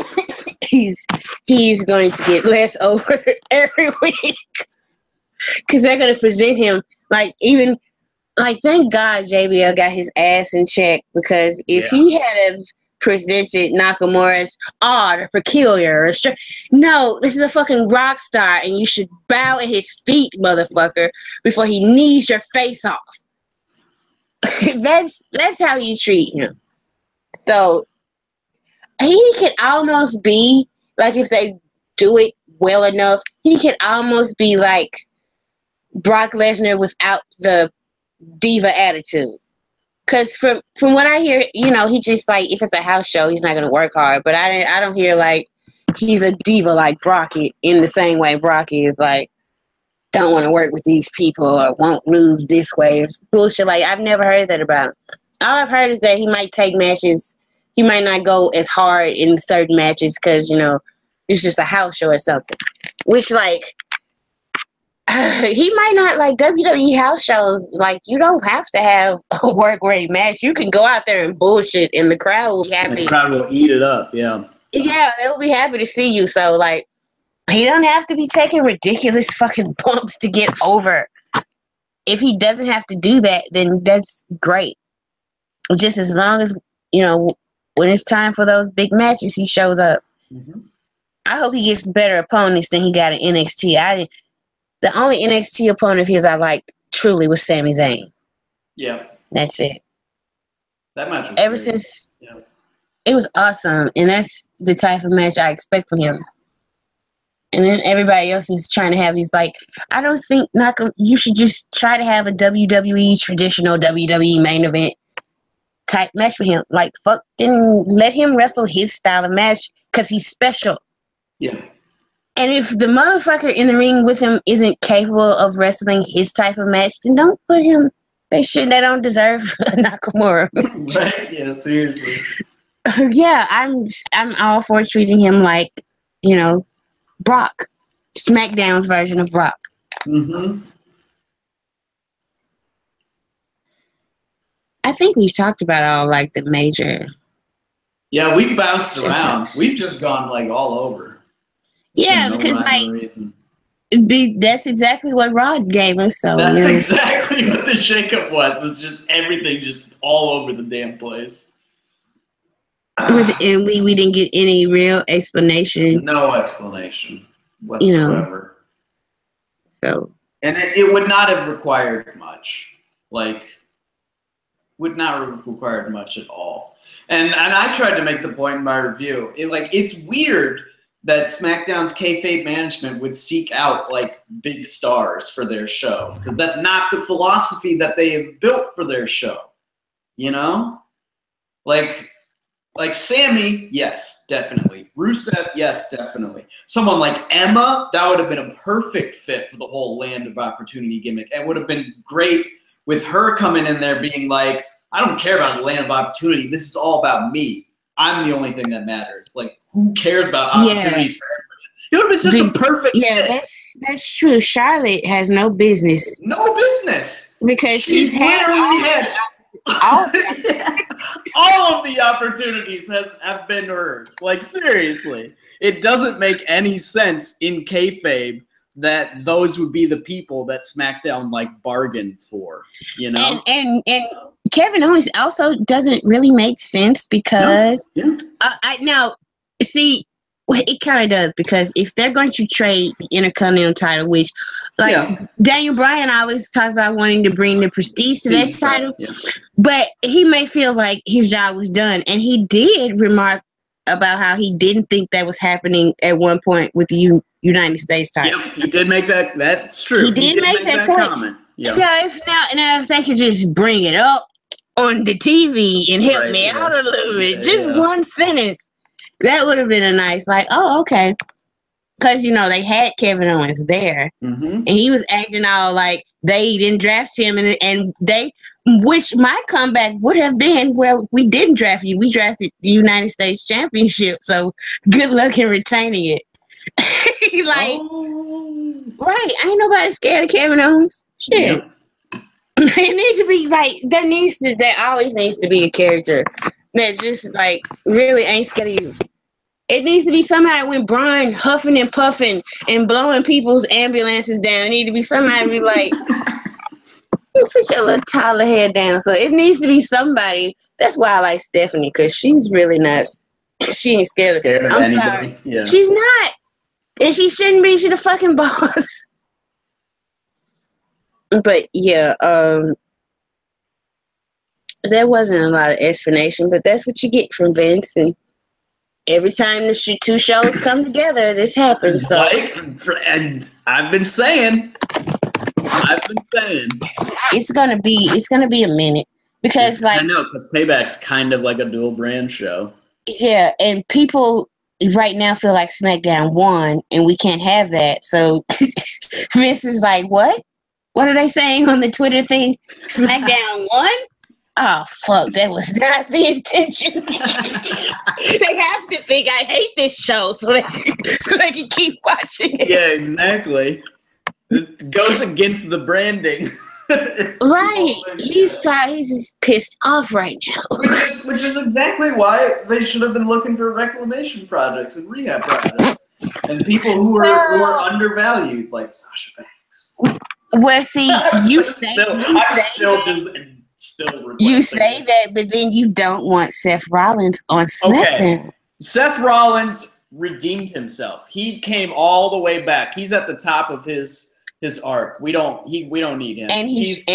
he's going to get less over every week. Because they're going to present him, like, even, like, thank God JBL got his ass in check, because if he had presented Nakamura as odd or peculiar or no, this is a fucking rock star, and you should bow at his feet, motherfucker, before he knees your face off. That's how you treat him. So he could almost be like, if they do it well enough, he could almost be like Brock Lesnar without the diva attitude. Because from what I hear, you know, he just, like, if it's a house show, he's not going to work hard. But I don't hear, like, he's a diva like Brock in the same way Brock is, like, don't want to work with these people or won't lose this way or bullshit. Like, I've never heard that about him. All I've heard is that he might take matches. He might not go as hard in certain matches because, you know, it's just a house show or something. Which, like, he might not, like, WWE house shows, like, you don't have to have a work rate match. You can go out there and bullshit, and the crowd will be happy. The crowd will eat it up, yeah. Yeah, they'll be happy to see you. So, like, he don't have to be taking ridiculous fucking bumps to get over. If he doesn't have to do that, then that's great. Just as long as, you know, when it's time for those big matches, he shows up. Mm-hmm. I hope he gets better opponents than he got in NXT. The only NXT opponent of his I liked truly was Sami Zayn. Yeah. That's it. That match was Ever great. since, it was awesome. And that's the type of match I expect from him. And then everybody else is trying to have these, like, I don't think you should just try to have a WWE, traditional WWE main event type match for him. Like, fucking let him wrestle his style of match because he's special. Yeah. And if the motherfucker in the ring with him isn't capable of wrestling his type of match, then don't put him. They don't deserve a Nakamura. Right? Yeah, seriously. Yeah, I'm all for treating him like, you know, Brock. SmackDown's version of Brock. Mm-hmm. I think we've talked about all, like, the major. Yeah, we've bounced around. We've just gone, like, all over. Yeah, because, like, that's exactly what Rod gave us. So that's exactly what the shakeup was. It's just everything just all over the damn place. And we didn't get any real explanation. No explanation whatsoever. You know, so. And it would not have required much. Like, would not have required much at all. And I tried to make the point in my review. It's weird that SmackDown's kayfabe management would seek out, like, big stars for their show. Because that's not the philosophy that they have built for their show. You know? Like Sammy, yes, definitely. Rusev, yes, definitely. Someone like Emma, that would have been a perfect fit for the whole Land of Opportunity gimmick. It would have been great with her coming in there being like, I don't care about the Land of Opportunity. This is all about me. I'm the only thing that matters. Like, who cares about opportunities for everyone? It would have been such a perfect fit. That's true. Charlotte has no business. No business. Because she's literally had all of the opportunities have been hers. Like, seriously. It doesn't make any sense in kayfabe that those would be the people that SmackDown, like, bargained for, you know? And Kevin Owens also doesn't really make sense because now, see, it kind of does, because if they're going to trade the Intercontinental title, which, like, Daniel Bryan always talked about wanting to bring the prestige to that title, but he may feel like his job was done, and he did remark about how he didn't think that was happening at one point with the United States title. Yep, he did make that. That's true. He did make that point. Comment. Yeah. Now, if they could just bring it up on the TV and help me out a little bit, just one sentence, that would have been a nice, like, oh, okay. Because, you know, they had Kevin Owens there, and he was acting all like they didn't draft him, and they Which my comeback would have been, well, we didn't draft you. We drafted the United States Championship. So good luck in retaining it. Like, right. Ain't nobody scared of Kevin Owens. Shit. Yep. It needs to be like, there always needs to be a character that just like really ain't scared of you. It needs to be somebody when Braun huffing and puffing and blowing people's ambulances down. It needs to be somebody be like, you sit your little toddler head down. So it needs to be somebody. That's why I like Stephanie, because she's really not. She ain't scared of I'm anybody. Sorry. Yeah. She's not. And she shouldn't be. She's the fucking boss. But yeah, there wasn't a lot of explanation, but that's what you get from Vince. And every time the two shows come together, this happens. So and I've been saying it's gonna be a minute because I know, because Payback's kind of like a dual brand show. Yeah, and people right now feel like SmackDown won, and we can't have that. So Vince is like, what? What are they saying on the Twitter thing? SmackDown won? Oh, fuck, that was not the intention. They have to think I hate this show so they can keep watching it. Yeah, exactly. It goes against the branding. Right. He's just pissed off right now. Which is exactly why they should have been looking for reclamation projects and rehab projects. And people who are undervalued, like Sasha Banks. Well, see, you say that, but then you don't want Seth Rollins on SmackDown. Okay. Seth Rollins redeemed himself. He came all the way back. He's at the top of his arc. We don't need him. And he's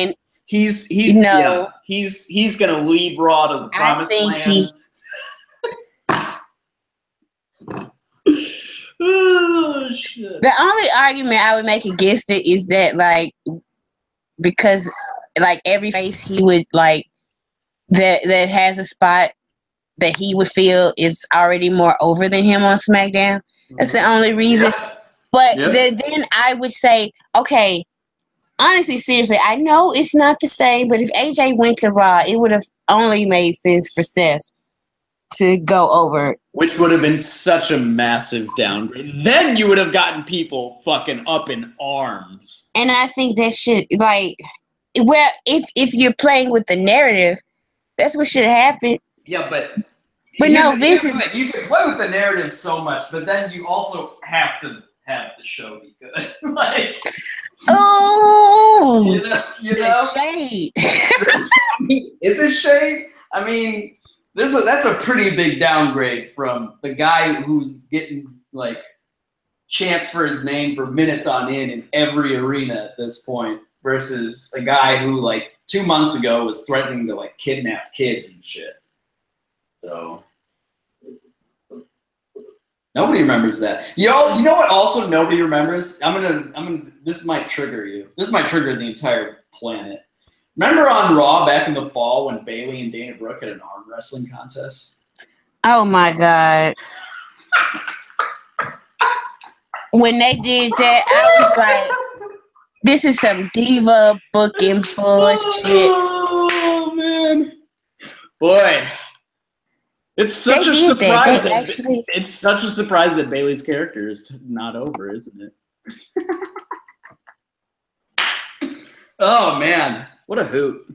gonna lead Raw to the promised land. Oh shit. The only argument I would make against it is that because every face he would that has a spot that he would feel is already more over than him on SmackDown. That's the only reason. Yeah. But then I would say, okay, honestly, seriously, I know it's not the same, but if AJ went to Raw, it would have only made sense for Seth to go over. Which would have been such a massive downgrade. Then you would have gotten people fucking up in arms. And I think that should, if you're playing with the narrative, that's what should happen. Yeah, but no, Vince you can play with the narrative so much, but then you also have to have the show be good. The shade. Is it shade? I mean, that's a pretty big downgrade from the guy who's getting chants for his name for minutes on in every arena at this point, versus a guy who 2 months ago was threatening to kidnap kids and shit. So nobody remembers that. You know what also nobody remembers? This might trigger you. This might trigger the entire planet. Remember on Raw back in the fall when Bayley and Dana Brooke had an arm wrestling contest? Oh my God. When they did that, I was like, this is some diva booking bullshit. Oh man. Boy. It's such a surprise. It's such a surprise that Bayley's character is not over, isn't it? Oh man, what a hoot!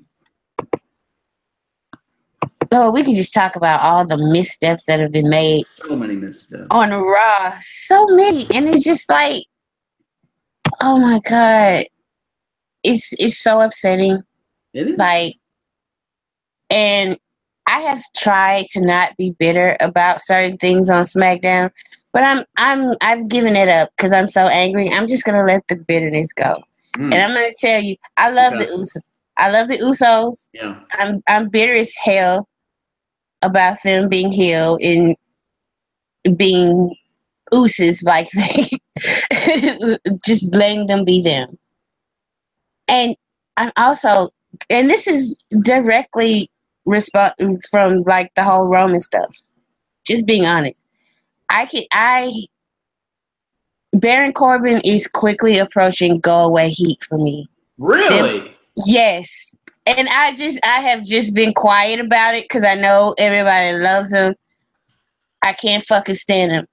Oh, we can just talk about all the missteps that have been made. So many missteps on Raw. So many, and it's just oh my God, it's so upsetting. It is. And I have tried to not be bitter about certain things on SmackDown, but I've given it up because I'm so angry. I'm just gonna let the bitterness go, and I'm gonna tell you, I love the Usos. I love the Usos. Yeah, I'm bitter as hell about them being heel and being Usos, just letting them be them. And I'm also, and this is directly from the whole Roman stuff. Just being honest, Baron Corbin is quickly approaching go away heat for me. Really? Yes. And I have just been quiet about it because I know everybody loves him. I can't fucking stand him.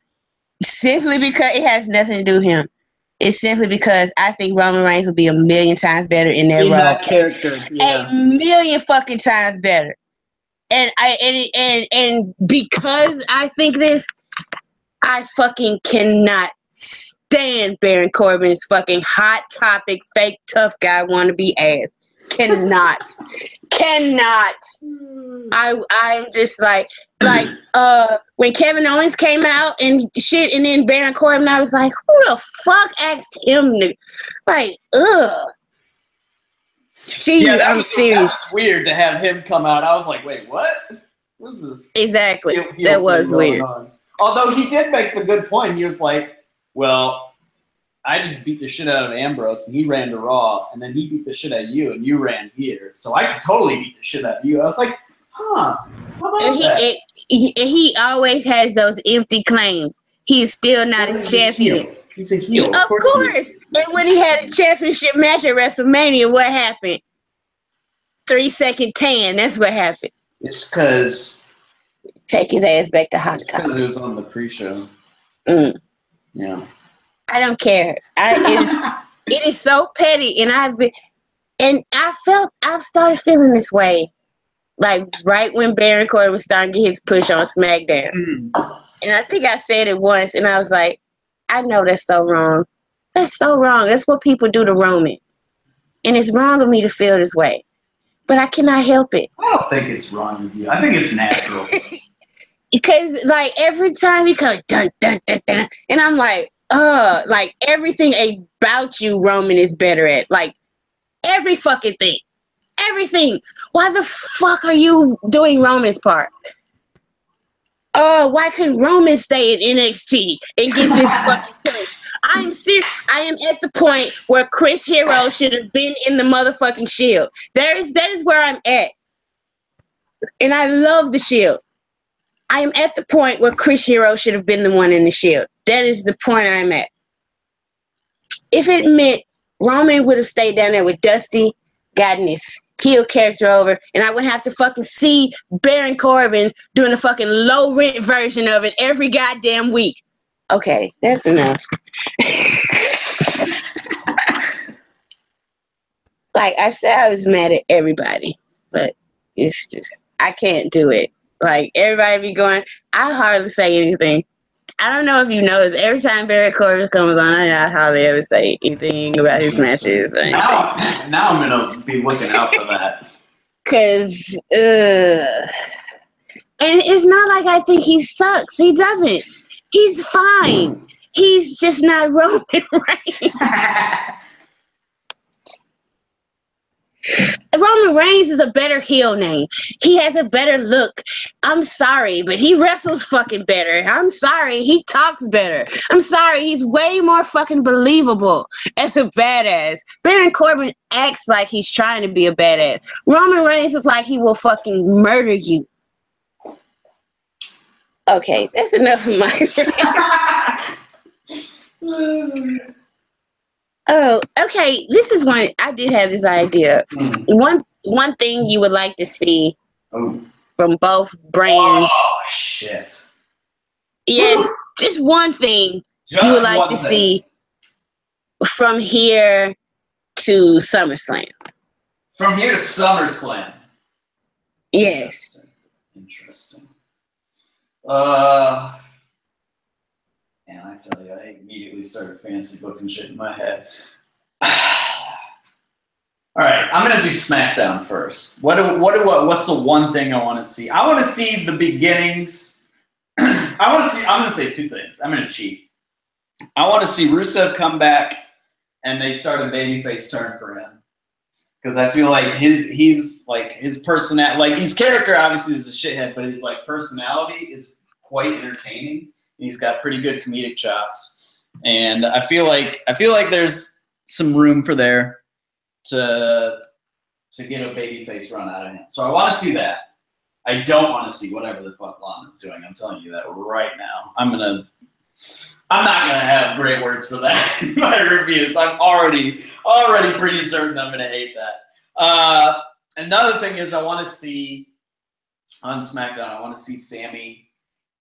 Simply because it has nothing to do with him. It's simply because I think Roman Reigns would be a million times better in that role. That character, yeah. A million fucking times better. And because I think this, I fucking cannot stand Baron Corbin's fucking hot topic, fake tough guy wannabe ass. Cannot. I'm just like when Kevin Owens came out and shit, and then Baron Corbin, I was like, who the fuck asked him to, like, ugh. Jeez, Yeah, I'm serious. That was weird to have him come out. I was like, wait, what? What is this? Exactly. That was weird. Although he did make the good point. He was like, well, I just beat the shit out of Ambrose, and he ran to Raw, and then he beat the shit out of you, and you ran here. So I could totally beat the shit out of you. I was like, huh, how about that? He always has those empty claims. He's still not a champion. He's a heel. Of course. And when he had a championship match at WrestleMania, what happened? 3-second tan. That's what happened. It's because... Take his ass back to hot because it was on the pre-show. Yeah. I don't care. It is so petty, and I've started feeling this way, like right when Baron Corbin was starting to get his push on SmackDown, and I think I said it once, and I was like, I know that's so wrong. That's so wrong. That's what people do to Roman, and it's wrong of me to feel this way, but I cannot help it. I don't think it's wrong with you. I think it's natural. Because like every time he comes, dun dun dun dun, and I'm like. Like everything about you, Roman is better at. Like every fucking thing. Everything. Why the fuck are you doing Roman's part? Why couldn't Roman stay in NXT and get this fucking push? I'm serious. I am at the point where Chris Hero should have been in the motherfucking Shield. That is where I'm at. And I love the Shield. I am at the point where Chris Hero should have been the one in the Shield. That is the point I'm at. If it meant Roman would have stayed down there with Dusty, gotten his heel character over, and I wouldn't have to fucking see Baron Corbin doing a fucking low rent version of it every goddamn week. Okay, that's enough. Like I said, I was mad at everybody, but it's just, I can't do it. Like, everybody be going, I hardly say anything. I don't know if you notice, every time Baron Corbin comes on, I hardly ever say anything about his matches or anything. Now I'm going to be looking out for that. Because, and it's not like I think he sucks. He doesn't. He's fine. He's just not Roman Reigns. Roman Reigns is a better heel name. He has a better look. I'm sorry, but he wrestles fucking better. I'm sorry, he talks better. I'm sorry, he's way more fucking believable as a badass. Baron Corbin acts like he's trying to be a badass. Roman Reigns looks like he will fucking murder you. Okay, that's enough of my... Oh, okay. This is one. I did have this idea. One thing you would like to see from both brands. Oh shit! Yes, just one thing you would like to see from here to SummerSlam. From here to SummerSlam. Yes. Interesting. And I tell you, I immediately started fantasy booking shit in my head. All right, I'm gonna do SmackDown first. What's the one thing I want to see? I want to see the beginnings. I'm gonna say two things. I'm gonna cheat. I want to see Rusev come back, and they start a babyface turn for him. Because I feel like his personality, like his character obviously is a shithead, but his like personality is quite entertaining. He's got pretty good comedic chops, and I feel like there's some room for there to get a babyface run out of him. So I want to see that. I don't want to see whatever the fuck Lana's doing. I'm telling you that right now. I'm not gonna have great words for that in my reviews. I'm already pretty certain I'm gonna hate that. another thing is I want to see on SmackDown. I want to see Sammy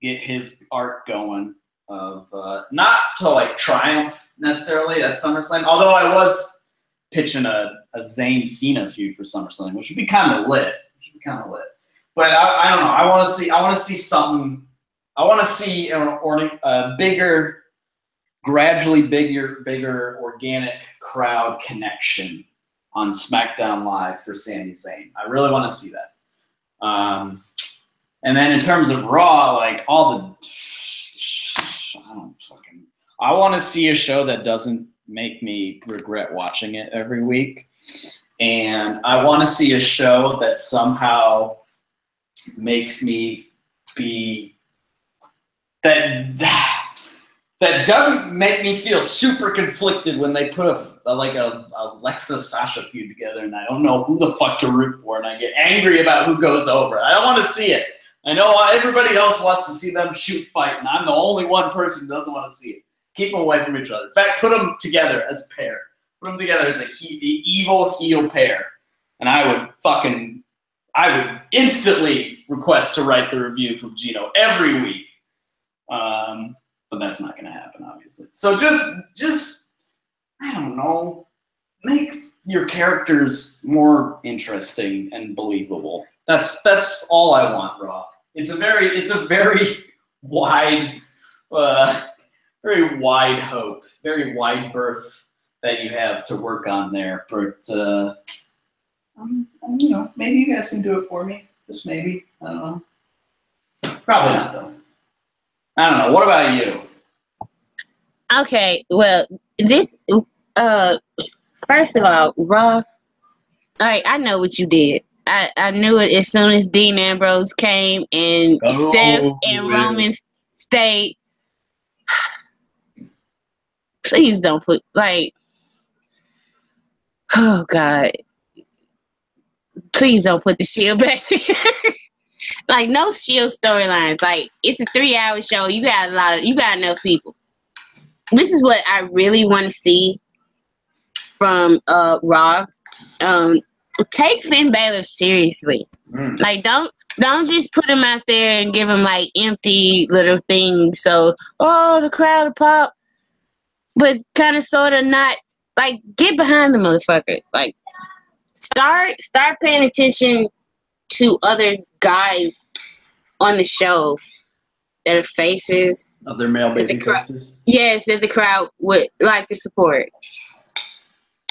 get his arc going of not to like triumph necessarily at SummerSlam. Although I was pitching a Zayn Cena feud for SummerSlam, which would be kind of lit. But I don't know. I want to see something. I want to see a bigger, gradually bigger organic crowd connection on SmackDown Live for Sami Zayn. I really want to see that. And then in terms of Raw, like I want to see a show that doesn't make me regret watching it every week. And I want to see a show that somehow makes me be that doesn't make me feel super conflicted when they put a Alexa Sasha feud together and I don't know who the fuck to root for and I get angry about who goes over. I don't want to see it. I know everybody else wants to see them fight, and I'm the only one person who doesn't want to see it. Keep them away from each other. In fact, put them together as a pair. Put them together as the evil heel pair, and I would instantly request to write the review from Gino every week. But that's not going to happen, obviously. So just I don't know, make your characters more interesting and believable. That's all I want, Raw. It's a very wide, very wide hope, very wide berth that you have to work on there. But maybe you guys can do it for me. Just maybe. I don't know. Probably not though. I don't know. What about you? Okay, well, this first of all, Raw. All right, I know what you did. I knew it as soon as Dean Ambrose came and Steph and Roman stayed. Please don't put oh God. Please don't put the Shield back together. No Shield storylines. It's a 3-hour show. You got enough people. This is what I really want to see from Raw. Take Finn Balor seriously. Don't just put him out there and give him empty little things. So the crowd will pop, but kind of sort of not get behind the motherfucker. Start paying attention to other guys on the show that are faces. Other male baby faces. Yes, that the crowd would like to support.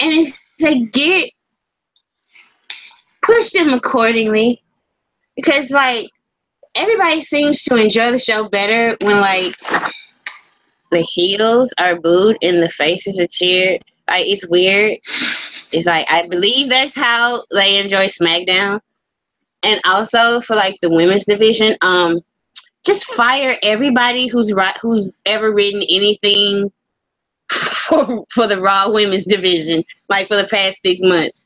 And if they push them accordingly, because everybody seems to enjoy the show better when the heels are booed and the faces are cheered. It's weird. It's I believe that's how they enjoy SmackDown. And also for the women's division, just fire everybody who's ever written anything for the Raw women's division for the past 6 months.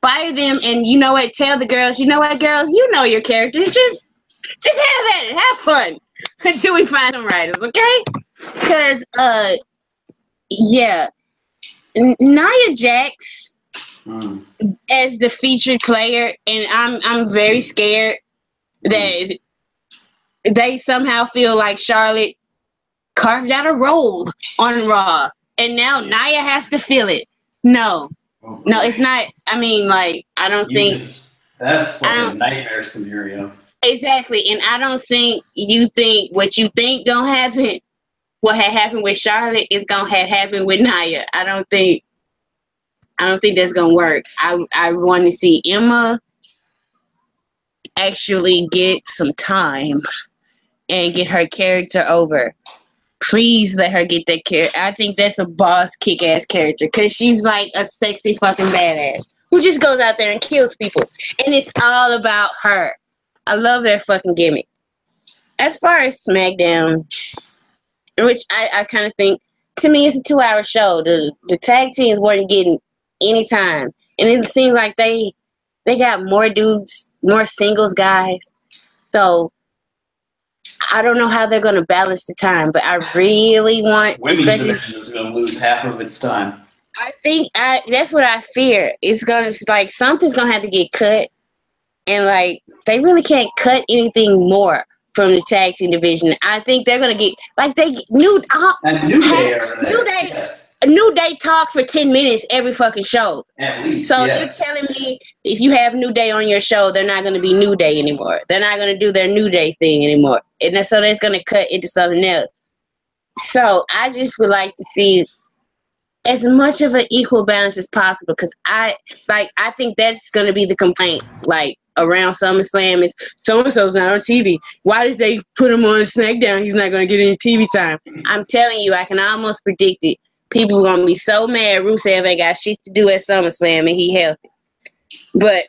Fire them, and you know what? Tell the girls, you know what, girls? You know your characters. Just have at it. Have fun until we find them writers, okay? Because, Nia Jax as the featured player, and I'm very scared that they somehow feel like Charlotte carved out a role on Raw, and now Nia has to fill it. No, it's not. I mean, I don't think that's a nightmare scenario. Exactly, and I don't think you think what you think gonna happen. What had happened with Charlotte is gonna have happened with Nia. I don't think that's gonna work. I want to see Emma actually get some time and get her character over. Please let her get that character. I think that's a boss kick-ass character because she's a sexy fucking badass who just goes out there and kills people. And it's all about her. I love that fucking gimmick. As far as SmackDown, which I kind of think, to me, it's a 2-hour show. The tag teams weren't getting any time. And it seems like they got more dudes, more singles guys. So I don't know how they're going to balance the time, but I really want... Women's division is going to lose half of its time. I think that's what I fear. It's going to... something's going to have to get cut And like they really can't cut anything more from the tag team division. I think they're gonna get like New Day talk for 10 minutes every fucking show. At least. So you're telling me if you have New Day on your show, they're not gonna be New Day anymore. They're not gonna do their New Day thing anymore. And so that's gonna cut into something else. So I just would like to see as much of an equal balance as possible, because I think that's gonna be the complaint, like around SummerSlam is so-and-so's not on TV. Why did they put him on SmackDown? He's not gonna get any TV time. I'm telling you, I can almost predict it. People are gonna be so mad Rusev ain't got shit to do at SummerSlam and he healthy. But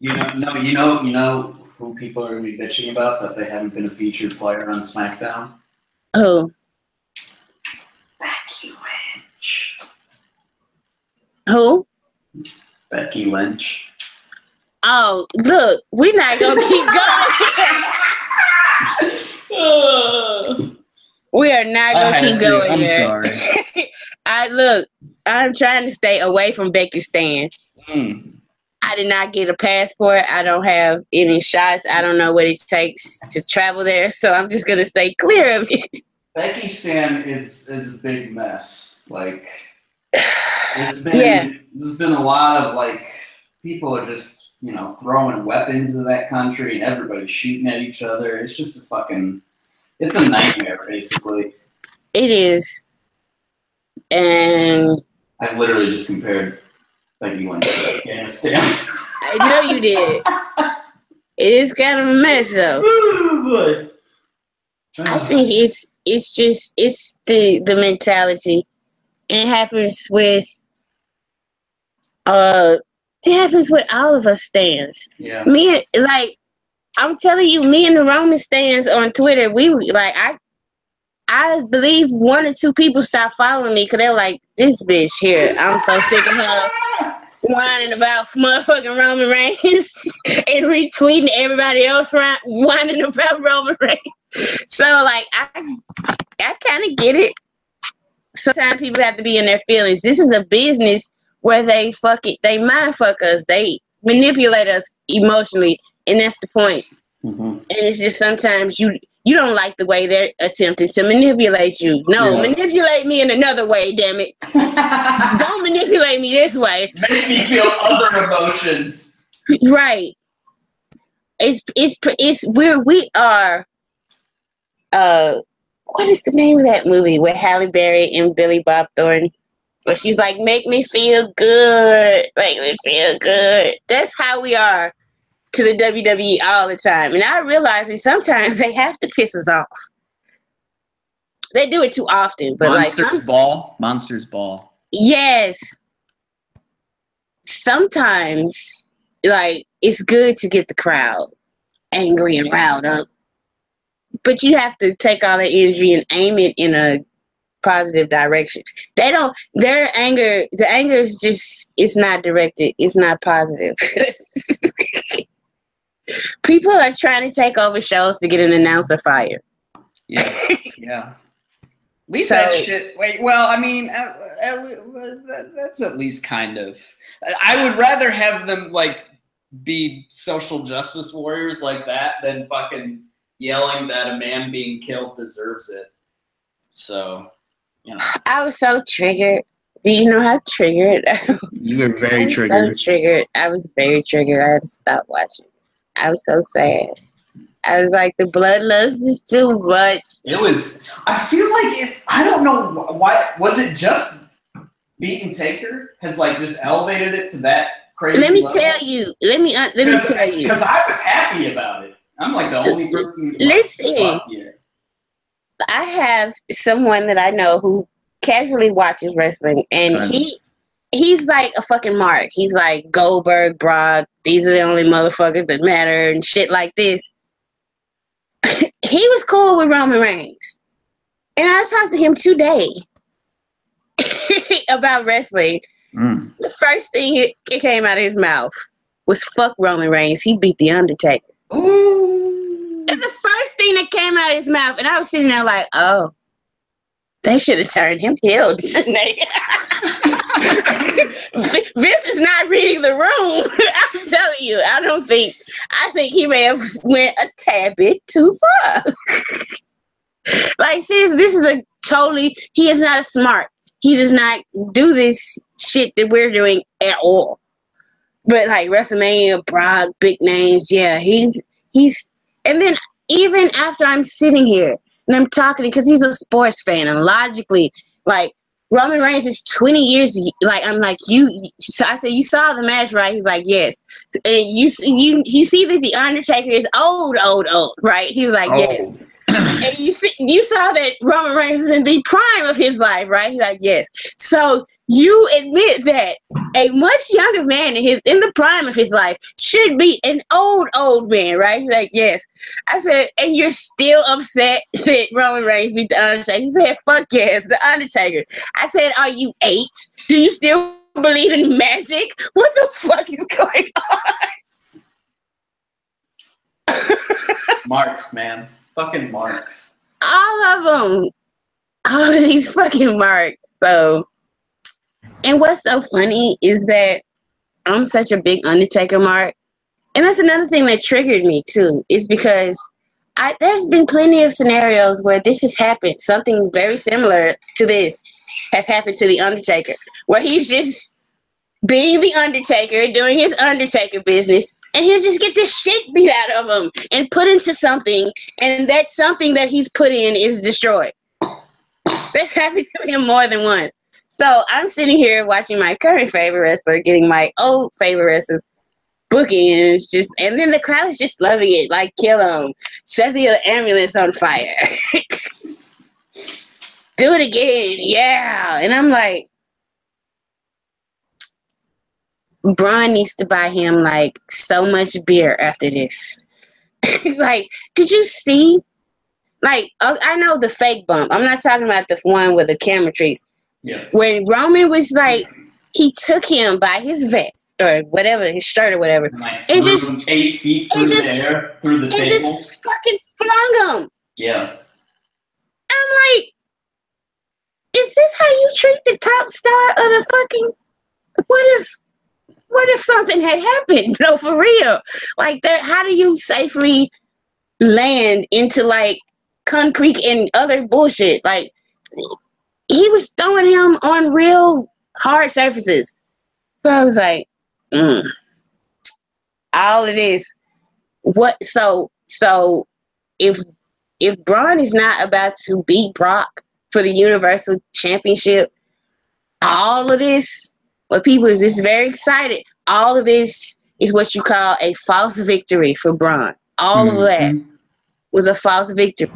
you know who people are gonna be bitching about that they haven't been a featured player on SmackDown? Who? Becky Lynch. Who? Becky Lynch. Oh, look, we're not gonna keep going. We are not gonna keep going. I'm sorry. I'm trying to stay away from Becky Stan. I did not get a passport. I don't have any shots. I don't know what it takes to travel there, so I'm just gonna stay clear of it. Becky Stan is a big mess. Like, there's been a lot of like people are just throwing weapons in that country and everybody's shooting at each other. It's just it's a nightmare basically. It is, and I literally just compared Becky Lynch to Afghanistan. I know you did. It is kind of a mess though. Oh, I think it's the mentality, and it happens with all of us stands. Yeah. I'm telling you, me and the Roman stands on Twitter, I believe 1 or 2 people stopped following me because they're like, this bitch here, I'm so sick of her whining about motherfucking Roman Reigns and retweeting everybody else whining about Roman Reigns. So like I kind of get it. Sometimes people have to be in their feelings. This is a business where they mind fuck us, they manipulate us emotionally, and that's the point. Mm-hmm. And it's just sometimes you don't like the way they're attempting to manipulate you. No, manipulate me in another way, damn it. Don't manipulate me this way. Make me feel other emotions. Right. We are what is the name of that movie with Halle Berry and Billy Bob Thornton? But she's like, make me feel good. Make me feel good. That's how we are to the WWE all the time. And I realize that sometimes they have to piss us off. They do it too often. But Monsters Ball. Yes. Sometimes, it's good to get the crowd angry and riled up. But you have to take all that energy and aim it in a positive direction. The anger is just, it's not directed. It's not positive. People are trying to take over shows to get an announcer fired. Yeah. Leave that shit. Wait, well, I mean, that's at least kind of. I would rather have them be social justice warriors like that than fucking yelling that a man being killed deserves it. So, I was so triggered. Do you know how triggered? You were very triggered. So triggered. I was very triggered. I had to stop watching. I was so sad. I was like, the bloodlust is too much. It was. I feel like I don't know why. Was it just beating Taker has just elevated it to that crazy level? Let me tell you. Because I was happy about it. I'm the only person. Listen. I have someone that I know who casually watches wrestling, and he's like a fucking mark. He's like Goldberg, Brock. These are the only motherfuckers that matter and shit like this. He was cool with Roman Reigns. And I talked to him today about wrestling. The first thing it came out of his mouth was fuck Roman Reigns. He beat The Undertaker. Ooh. That's the first thing that came out of his mouth. And I was sitting there like, oh. They should have turned him heel, shouldn't they? Vince is not reading the room. I'm telling you, I think he may have went a tad bit too far. Like, seriously, this is he is not smart. He does not do this shit that we're doing at all. But like WrestleMania, Brock, big names, yeah, he's, and then even after I'm sitting here and I'm talking, because he's a sports fan, and logically, like, Roman Reigns is 20 years, like, I'm like, so I said, you saw the match, right? He's like, yes. And you see that the Undertaker is old, right? He was like, yes. And you saw that Roman Reigns is in the prime of his life, right? He's like, yes. So you admit that a much younger man in the prime of his life should be an old man, right? He's like, yes. I said, and you're still upset that Roman Reigns beat the Undertaker? He said, fuck yes, the Undertaker. I said, are you 8? Do you still believe in magic? What the fuck is going on? Marks, man. Fucking marks. All of them. All of these fucking marks. So, and what's so funny is that I'm such a big Undertaker mark. And that's another thing that triggered me too, is because there's been plenty of scenarios where this has happened. Something very similar to this has happened to the Undertaker, where he's just being the Undertaker, doing his Undertaker business, and he'll just get this shit beat out of him and put into something, and that something that he's put in is destroyed. That's happened to him more than once. So I'm sitting here watching my current favorite wrestler getting my old favorite wrestlers bookings, and then the crowd is just loving it, like, kill him, set the ambulance on fire. Do it again, yeah. And I'm like, Braun needs to buy him like so much beer after this. Like, did you see? Like, I know the fake bump. I'm not talking about the one with the camera trees. Yeah. When Roman was like, he took him by his vest or whatever, his shirt or whatever, and just 8 feet through the air, through the table. And just fucking flung him. Yeah. I'm like, is this how you treat the top star of the fucking? What if something had happened? No, for real. Like that, how do you safely land into like concrete and other bullshit? Like, he was throwing him on real hard surfaces. So I was like, all of this. What? So if Braun is not about to beat Brock for the Universal Championship, all of this, what people is just very excited. All of this is what you call a false victory for Braun. All of that was a false victory.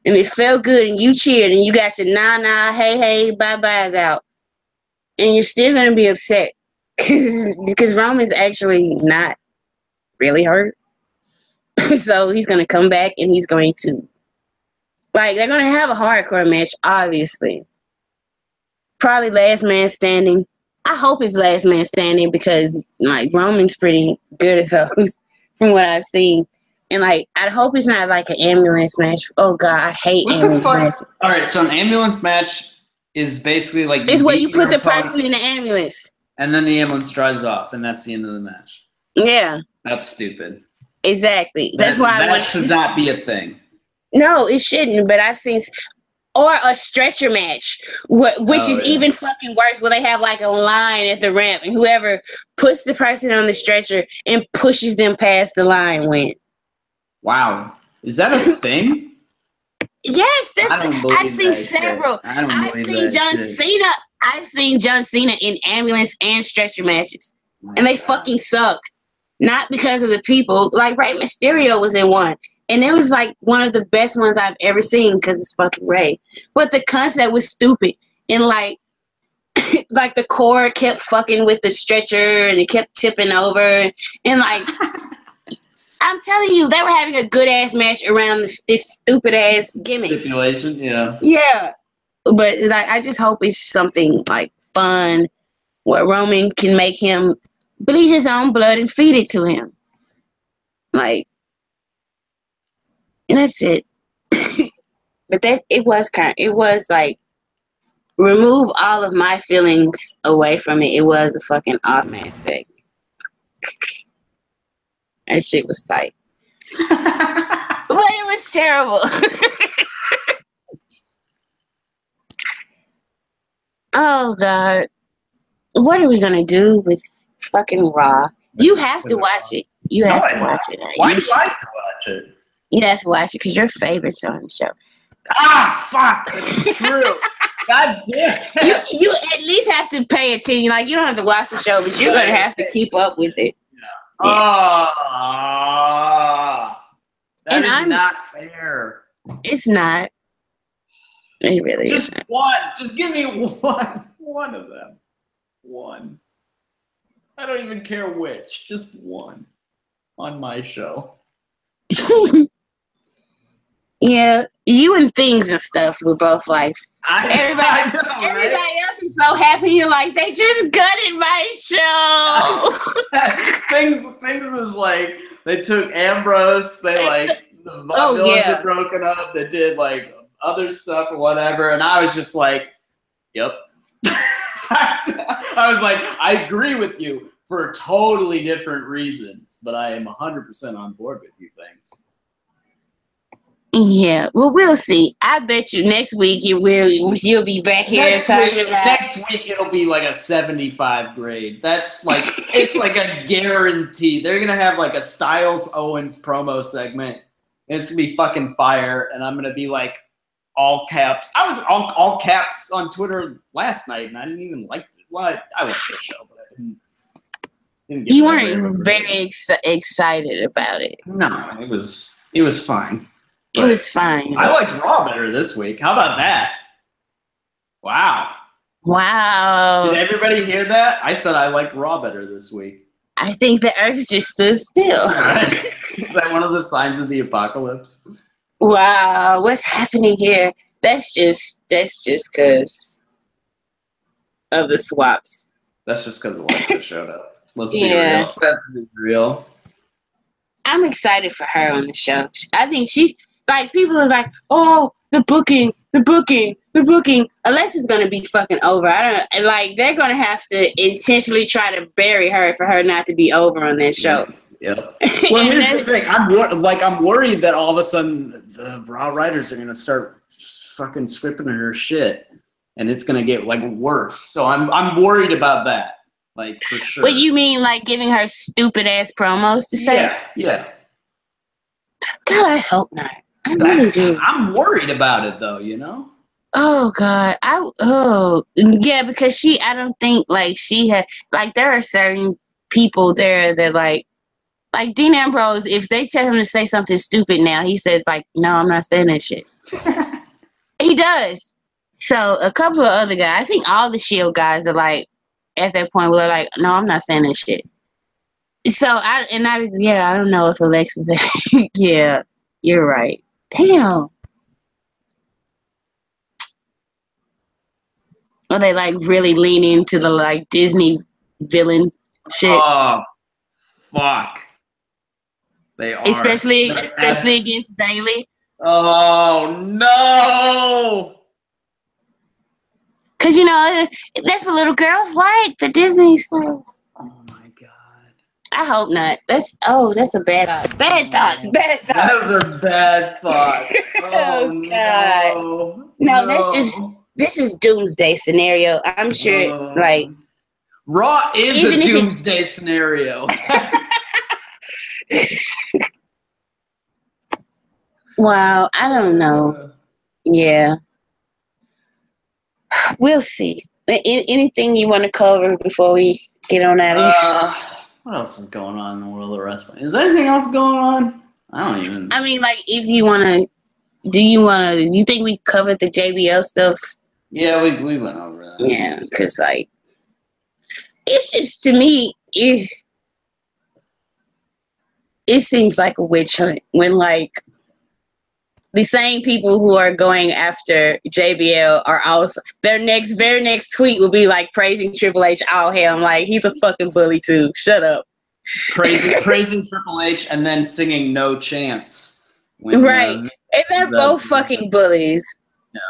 And it felt good, and you cheered, and you got your nah, hey, bye-byes out. And you're still going to be upset because Roman's actually not really hurt. So he's going to come back, and he's going to, like, they're going to have a hardcore match, obviously. Probably last man standing. I hope it's last man standing because, like, Roman's pretty good at those from what I've seen. And, like, I hope it's not, like, an ambulance match. Oh, God, I hate ambulance matches. All right, so an ambulance match is basically, like... It's where you put the person in the ambulance. And then the ambulance drives off, and that's the end of the match. Yeah. That's stupid. Exactly. That's why that should not be a thing. No, it shouldn't, but I've seen... Or a stretcher match, which is even fucking worse, where they have like a line at the ramp, and whoever puts the person on the stretcher and pushes them past the line wins. Wow, is that a thing? Yes, I've seen several. I've seen John Cena. I've seen John Cena in ambulance and stretcher matches, and they fucking suck. Not because of the people. Like Rey Mysterio was in one. And it was like one of the best ones I've ever seen because it's fucking Ray. But the concept was stupid. And like, like the cord kept fucking with the stretcher and it kept tipping over. And like, I'm telling you, they were having a good ass match around this stupid ass gimmick. Stipulation, yeah. Yeah. But like, I just hope it's something like fun where Roman can make him bleed his own blood and feed it to him. Like, and that's it. But it was like remove all of my feelings away from it, it was a fucking awesome ass segment. That shit was tight. But it was terrible. Oh, God. What are we going to do with fucking Raw? You have to watch it. You have to watch it. Why do I have to watch it? You have to watch it because your favorites are on the show. Ah, fuck. That's true. God damn. You at least have to pay attention. Like, you don't have to watch the show, but you're going to have to keep up with it. Yeah. That is not fair. It's not. It really Just isn't. one. Just give me one. One of them. One. I don't even care which. Just one. On my show. Yeah, you and Things and stuff were both like, everybody else is so happy. You're like, they just gutted my show. Things is like, they took Ambrose, the villains are broken up, they did like other stuff or whatever, and I was just like, yep. I was like, I agree with you for totally different reasons, but I am 100% on board with you, Things. Yeah, well, we'll see. I bet you next week you'll be back here talking about. Next week it'll be like a 75 grade. That's like it's like a guarantee. They're gonna have like a Styles Owens promo segment. And it's gonna be fucking fire, and I'm gonna be like all caps. I was all caps on Twitter last night, and I didn't even like it. Well, I liked the show, but I didn't get you weren't very excited about it. No, it was fine. It was fine. I liked Raw better this week. How about that? Wow. Did everybody hear that? I said I liked Raw better this week. I think the earth just stood still. Right. Is that one of the signs of the apocalypse? Wow, what's happening here? That's just because of the swaps. That's just because Alexa showed up. Let's be real. Let's be real. I'm excited for her on the show. I think like, people are like, oh, the booking. Alexa's gonna be fucking over. They're gonna have to intentionally try to bury her for her not to be over on that show. Yep. Well, here's the thing. I'm worried that all of a sudden the Raw writers are gonna start fucking scripting her shit, and it's gonna get like worse. So I'm worried about that, like, for sure. What you mean, like giving her stupid ass promos to say? Yeah. God, I hope not. I really do. I'm worried about it, though, you know? Oh, God. Yeah, because I don't think, like, she had, like, there are certain people there that, like Dean Ambrose, if they tell him to say something stupid now, he says, like, no, I'm not saying that shit. He does. So, a couple of other guys, I think all the Shield guys are, like, at that point where they're like, no, I'm not saying that shit. So, I don't know if Alexa's, yeah, you're right. Damn. Or they like really lean into the like Disney villain shit. Oh, fuck. They are. Especially against Bailey. Oh, no. Because, that's what little girls like, the Disney stuff. I hope not. That's a bad thought. Bad thoughts. Those are bad thoughts. Oh, God. No, this is doomsday scenario. I'm sure, like. Raw is a doomsday scenario. Wow, I don't know. Yeah. We'll see. Anything you want to cover before we get on out of here? What else is going on in the world of wrestling? Is there anything else going on? I don't even. I mean, like, if you want to, you think we covered the JBL stuff? Yeah, we went over that. Yeah, because, like, it's just, to me, it seems like a witch hunt when, like, the same people who are going after JBL are also, their very next tweet will be like praising Triple H. Oh, hell, I'm like, he's a fucking bully too. Shut up. Praising Triple H and then singing No Chance. Right. And they're both fucking bullies. Yeah.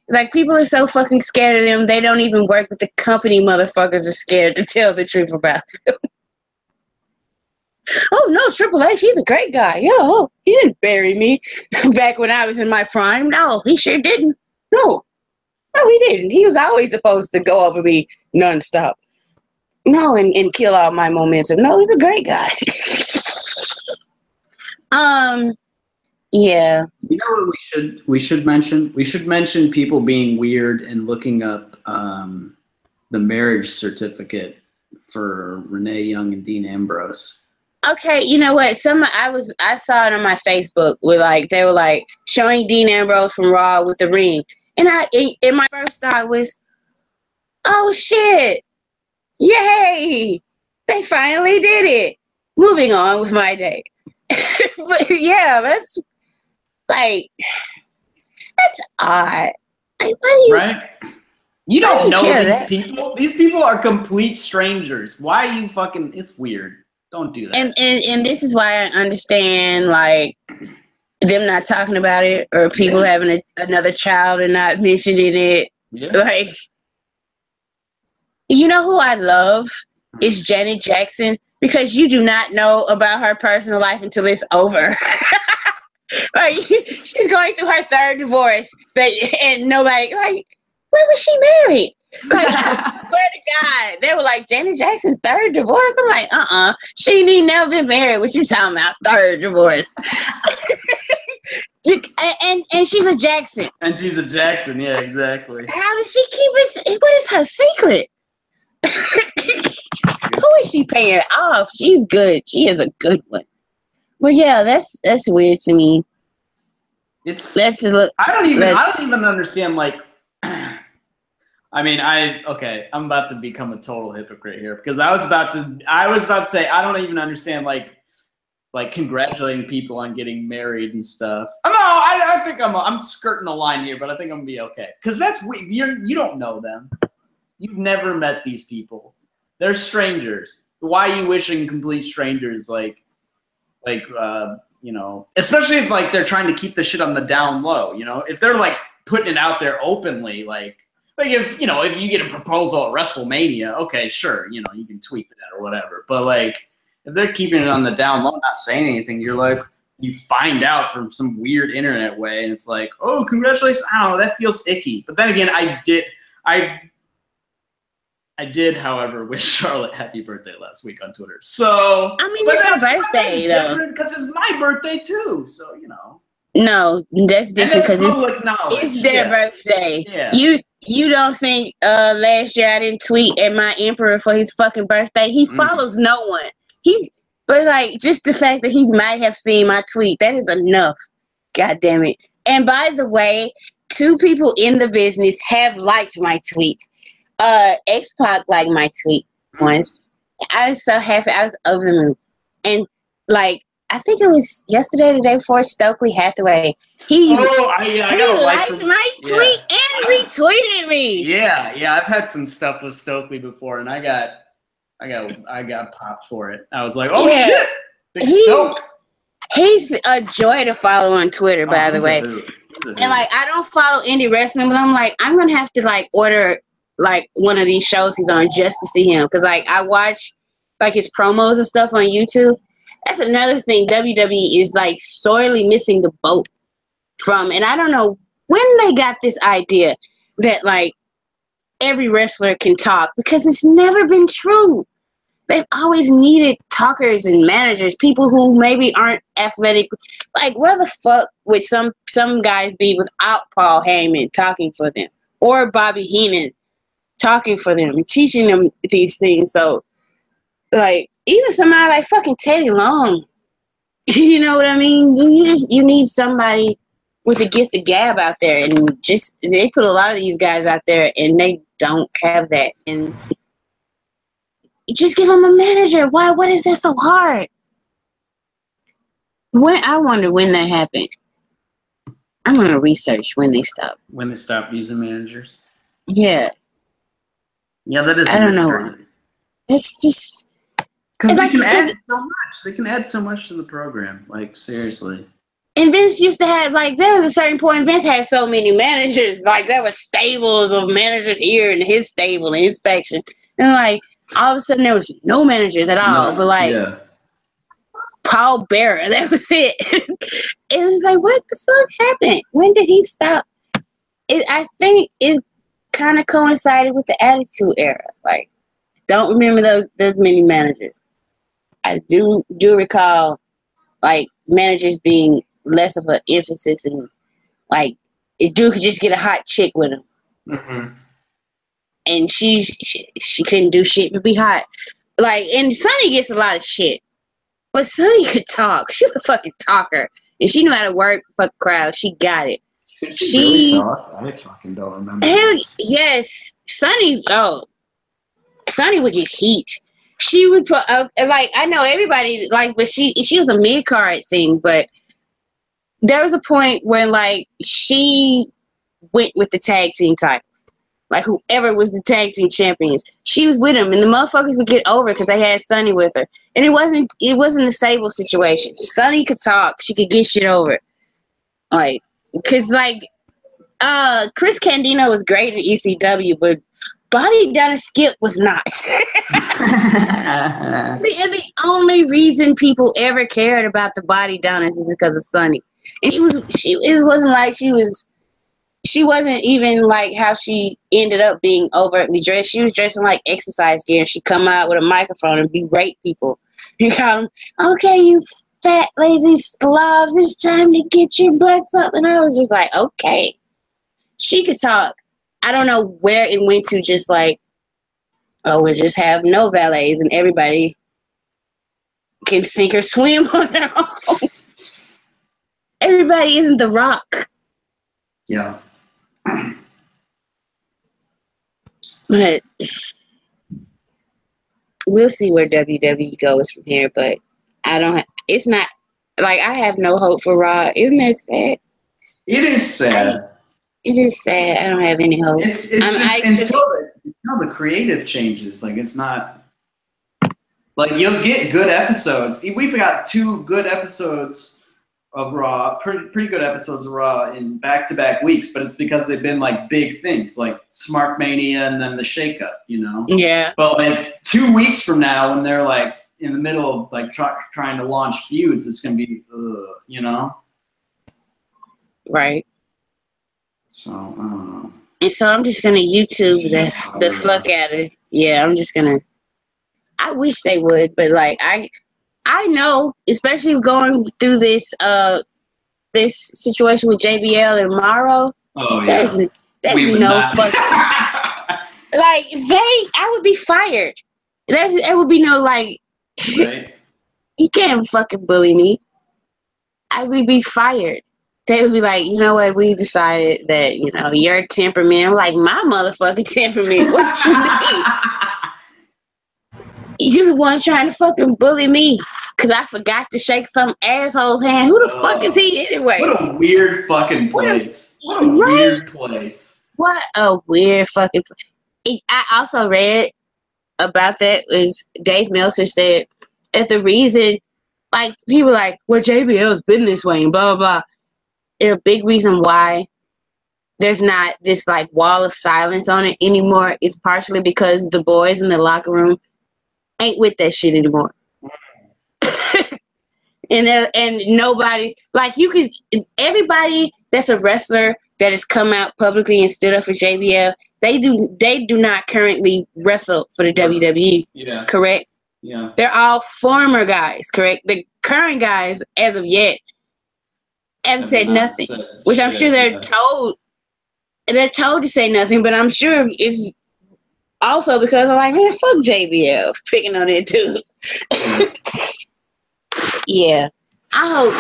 Like, people are so fucking scared of them, they don't even work with the company. Motherfuckers are scared to tell the truth about them. Oh, no, Triple H, he's a great guy. Yeah, oh, he didn't bury me back when I was in my prime. No, he sure didn't. No, he didn't. He was always supposed to go over me nonstop. No, and kill all my momentum. No, he's a great guy. Yeah. You know what we should mention? We should mention people being weird and looking up the marriage certificate for Renee Young and Dean Ambrose. Okay, you know what? I saw it on my Facebook where like they were like showing Dean Ambrose from Raw with the ring. And my first thought was, oh shit. Yay! They finally did it. Moving on with my day. But yeah, that's odd. Like, why do you, right? You don't know these that? people. These people are complete strangers. Why are you fucking? It's weird. Don't do that. And this is why I understand like them not talking about it or people having another child and not mentioning it. Yeah. Like, you know who I love is Janet Jackson, because you do not know about her personal life until it's over. Like, she's going through her third divorce, and nobody, like, where was she married? Like, I swear to God, they were like, Janet Jackson's third divorce? I'm like, she ain't never been married. What you talking about, third divorce? and she's a Jackson. And she's a Jackson, yeah, exactly. How did she keep it? What is her secret? Who is she paying off? She's good. She is a good one. Well, yeah, that's weird to me. I don't even understand. Like, I'm about to become a total hypocrite here because I was about to say I don't even understand like congratulating people on getting married and stuff. No, I think I'm skirting the line here, but I think I'm gonna be okay because that's weird. You don't know them. You've never met these people. They're strangers. Why are you wishing complete strangers especially if like they're trying to keep the shit on the down low, if they're like putting it out there openly, like if you get a proposal at WrestleMania, okay, sure, you can tweet that or whatever. But like if they're keeping it on the down low, not saying anything, you're like, you find out from some weird internet way and it's like, oh, congratulations. I don't know, that feels icky. But then again, I did, however, wish Charlotte happy birthday last week on Twitter. So, I mean, it's her birthday, though. Because it's my birthday, too. So, No, that's different because it's their birthday. Yeah. You don't think last year I didn't tweet at my emperor for his fucking birthday? He follows no one. But like, just the fact that he might have seen my tweet, that is enough. God damn it. And by the way, 2 people in the business have liked my tweets. X-Pac liked my tweet once. I was so happy. I was over the moon. And like, I think it was yesterday or the day before, Stokely Hathaway. He liked my tweet and retweeted me. Yeah, I've had some stuff with Stokely before, and I got popped for it. I was like, oh shit, big Stoke. He's a joy to follow on Twitter, by the way. And like, I don't follow indie wrestling, but I'm like, I'm gonna have to like order like one of these shows he's on just to see him, because like I watch like his promos and stuff on YouTube. That's another thing WWE is like sorely missing the boat from, and I don't know when they got this idea that like every wrestler can talk, because it's never been true. They've always needed talkers and managers, people who maybe aren't athletic. Like, where the fuck would some guys be without Paul Heyman talking for them, or Bobby Heenan talking for them and teaching them these things? So, like, even somebody like fucking Teddy Long, you know what I mean? You need somebody with a gift of gab out there, and just they put a lot of these guys out there, and they don't have that. And you just give them a manager. Why? What is that so hard? I wonder when that happened. I'm gonna research when they stop. When they stop using managers. Yeah. Yeah, that is. I don't know. It's just because they can add so much. They can add so much to the program. Like, seriously. And Vince used to have, like, there was a certain point, Vince had so many managers. Like, there were stables of managers here in his stable, in his faction. And, like, all of a sudden, there was no managers at all. No, but, like, yeah. Paul Bearer, that was it. It was like, what the fuck happened? When did he stop? I think it kind of coincided with the Attitude Era. Like, don't remember those many managers. I do recall, like, managers being less of an emphasis, and like a dude could just get a hot chick with him, and she couldn't do shit but be hot. Like, and Sunny gets a lot of shit, but Sunny could talk. She's a fucking talker, and she knew how to work fuck crowd. She got it. Did she really talk? I fucking don't remember. Hell yes, Sunny. Oh, Sunny would get heat. She would put like, I know everybody, like, but she was a mid card thing, but there was a point where, like, she went with the tag team titles. Like, whoever was the tag team champions, she was with them, and the motherfuckers would get over because they had Sunny with her. And it wasn't a Sable situation. Sunny could talk. She could get shit over. Like, because, like, Chris Candido was great in ECW, but Body Down and Skip was not. The only reason people ever cared about the Body Downers is because of Sunny. And it wasn't like she wasn't even like how she ended up being overtly dressed. She was dressing like exercise gear. She'd come out with a microphone and berate people. You call them, okay, you fat, lazy slobs, it's time to get your butts up. And I was just like, okay. She could talk. I don't know where it went to, just like, oh, we'll just have no valets and everybody can sink or swim on their own. Everybody isn't The Rock. Yeah. But we'll see where WWE goes from here. But it's not, like, I have no hope for Raw. Isn't that sad? It is sad. It is sad. I don't have any hope. It's just until the creative changes. Like, it's not, like, you'll get good episodes. We've got 2 good episodes of Raw, pretty good episodes of Raw in back-to-back weeks, but it's because they've been, like, big things, like Smart Mania and then the Shakeup, you know? Yeah. But, like, 2 weeks from now, when they're, like, in the middle of, like, trying to launch feuds, it's going to be, you know? Right. So, I don't know. And so I'm just going to YouTube the fuck out of it. Yeah, I'm just going to. I wish they would, but, like, I know, especially going through this situation with JBL and Morrow. Oh, yeah. There's no fucking. Like, I would be fired. There would be no, like, right? You can't fucking bully me. I would be fired. They would be like, you know what, we decided that, you know, your temperament. I'm like, my motherfucking temperament. What you mean? You're the one trying to fucking bully me because I forgot to shake some asshole's hand. Who the fuck is he anyway? What a weird fucking place. What a weird place. What a weird fucking place. I also read about that was Dave Meltzer said that the reason, like, people like, well, JBL's been this way and blah, blah, blah. A big reason why there's not this, like, wall of silence on it anymore is partially because the boys in the locker room ain't with that shit anymore. and nobody, like, everybody that's a wrestler that has come out publicly and stood up for JBL, they do not currently wrestle for the WWE. Yeah. Correct? Yeah. They're all former guys, correct? The current guys, as of yet, have said nothing, which I'm sure they're told to say nothing, but I'm sure it's also because I'm like, man, fuck JBL picking on that dude. Yeah. I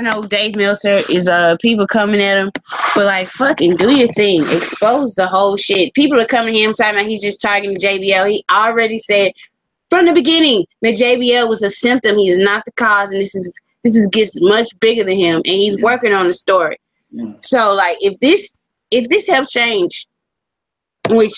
know Dave Meltzer is people coming at him, but, like, fucking do your thing. Expose the whole shit. People are coming to him talking about he's just targeting JBL. He already said from the beginning that JBL was a symptom. He is not the cause, and this gets much bigger than him, and he's working on the story. Yeah. So, like, if this helps change, which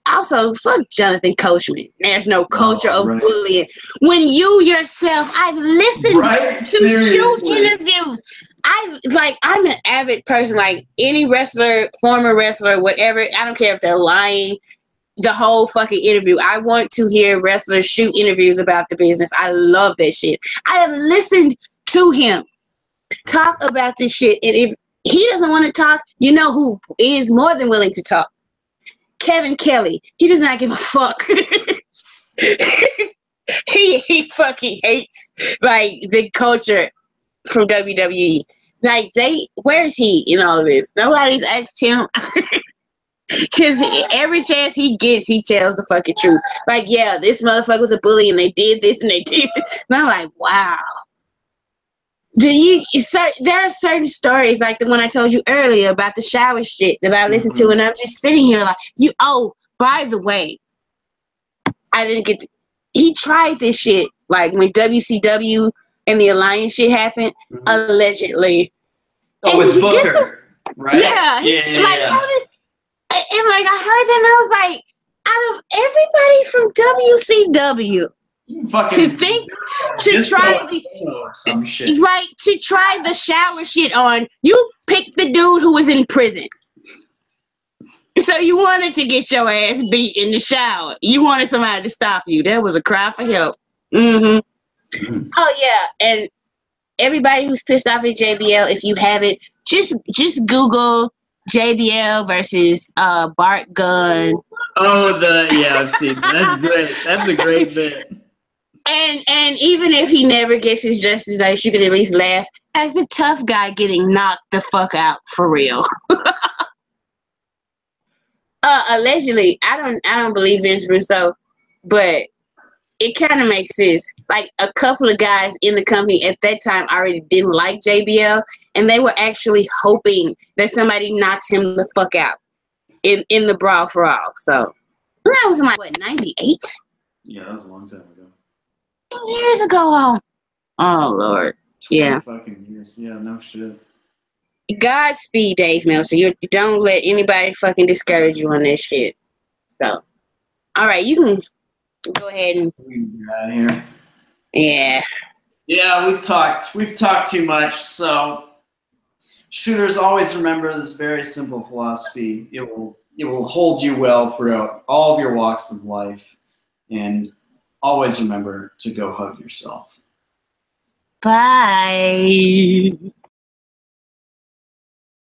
Also, fuck Jonathan Coachman. There's no culture of right. bullying. When you yourself, I've listened to Shoot interviews. I'm an avid person. Like any wrestler, former wrestler, whatever. I don't care if they're lying. The whole fucking interview. I want to hear wrestlers shoot interviews about the business. I love that shit. I have listened to him talk about this shit. And if he doesn't want to talk, you know who is more than willing to talk? Kevin Kelly. He does not give a fuck. he fucking hates like the culture from WWE. Like where is he in all of this? Nobody's asked him. Because every chance he gets, he tells the fucking truth. Like, yeah, this motherfucker was a bully and they did this and they did this. And I'm like, wow. There are certain stories like the one I told you earlier about the shower shit that I listened to, and I'm just sitting here like, by the way, I didn't get to, he tried this shit like when WCW and the Alliance shit happened, allegedly. Oh, with Booker, right? Yeah. And like I heard that and I was like, out of everybody from WCW to try the shower shit on, you picked the dude who was in prison. So you wanted to get your ass beat in the shower. You wanted somebody to stop you. That was a cry for help. Oh yeah, and everybody who's pissed off at JBL, if you haven't, just Google JBL versus Bart Gunn. I've seen that. That's great. That's a great bit. And even if he never gets his just desserts, you can at least laugh at the tough guy getting knocked the fuck out for real. Allegedly, I don't believe Vince Russo, but it kind of makes sense. Like a couple of guys in the company at that time already didn't like JBL, and they were actually hoping that somebody knocks him the fuck out in the Brawl for All. So that was like what, 98? Yeah, that was a long time ago. 10 years ago. Oh Lord. 20 Yeah. fucking years. Yeah, no shit. Godspeed, Dave Meltzer. You don't let anybody fucking discourage you on that shit. So, all right, you can go ahead and We can get out of here. yeah. Yeah, we've talked too much. So, shooters, always remember this very simple philosophy. It will hold you well throughout all of your walks of life, and always remember to go hug yourself. Bye.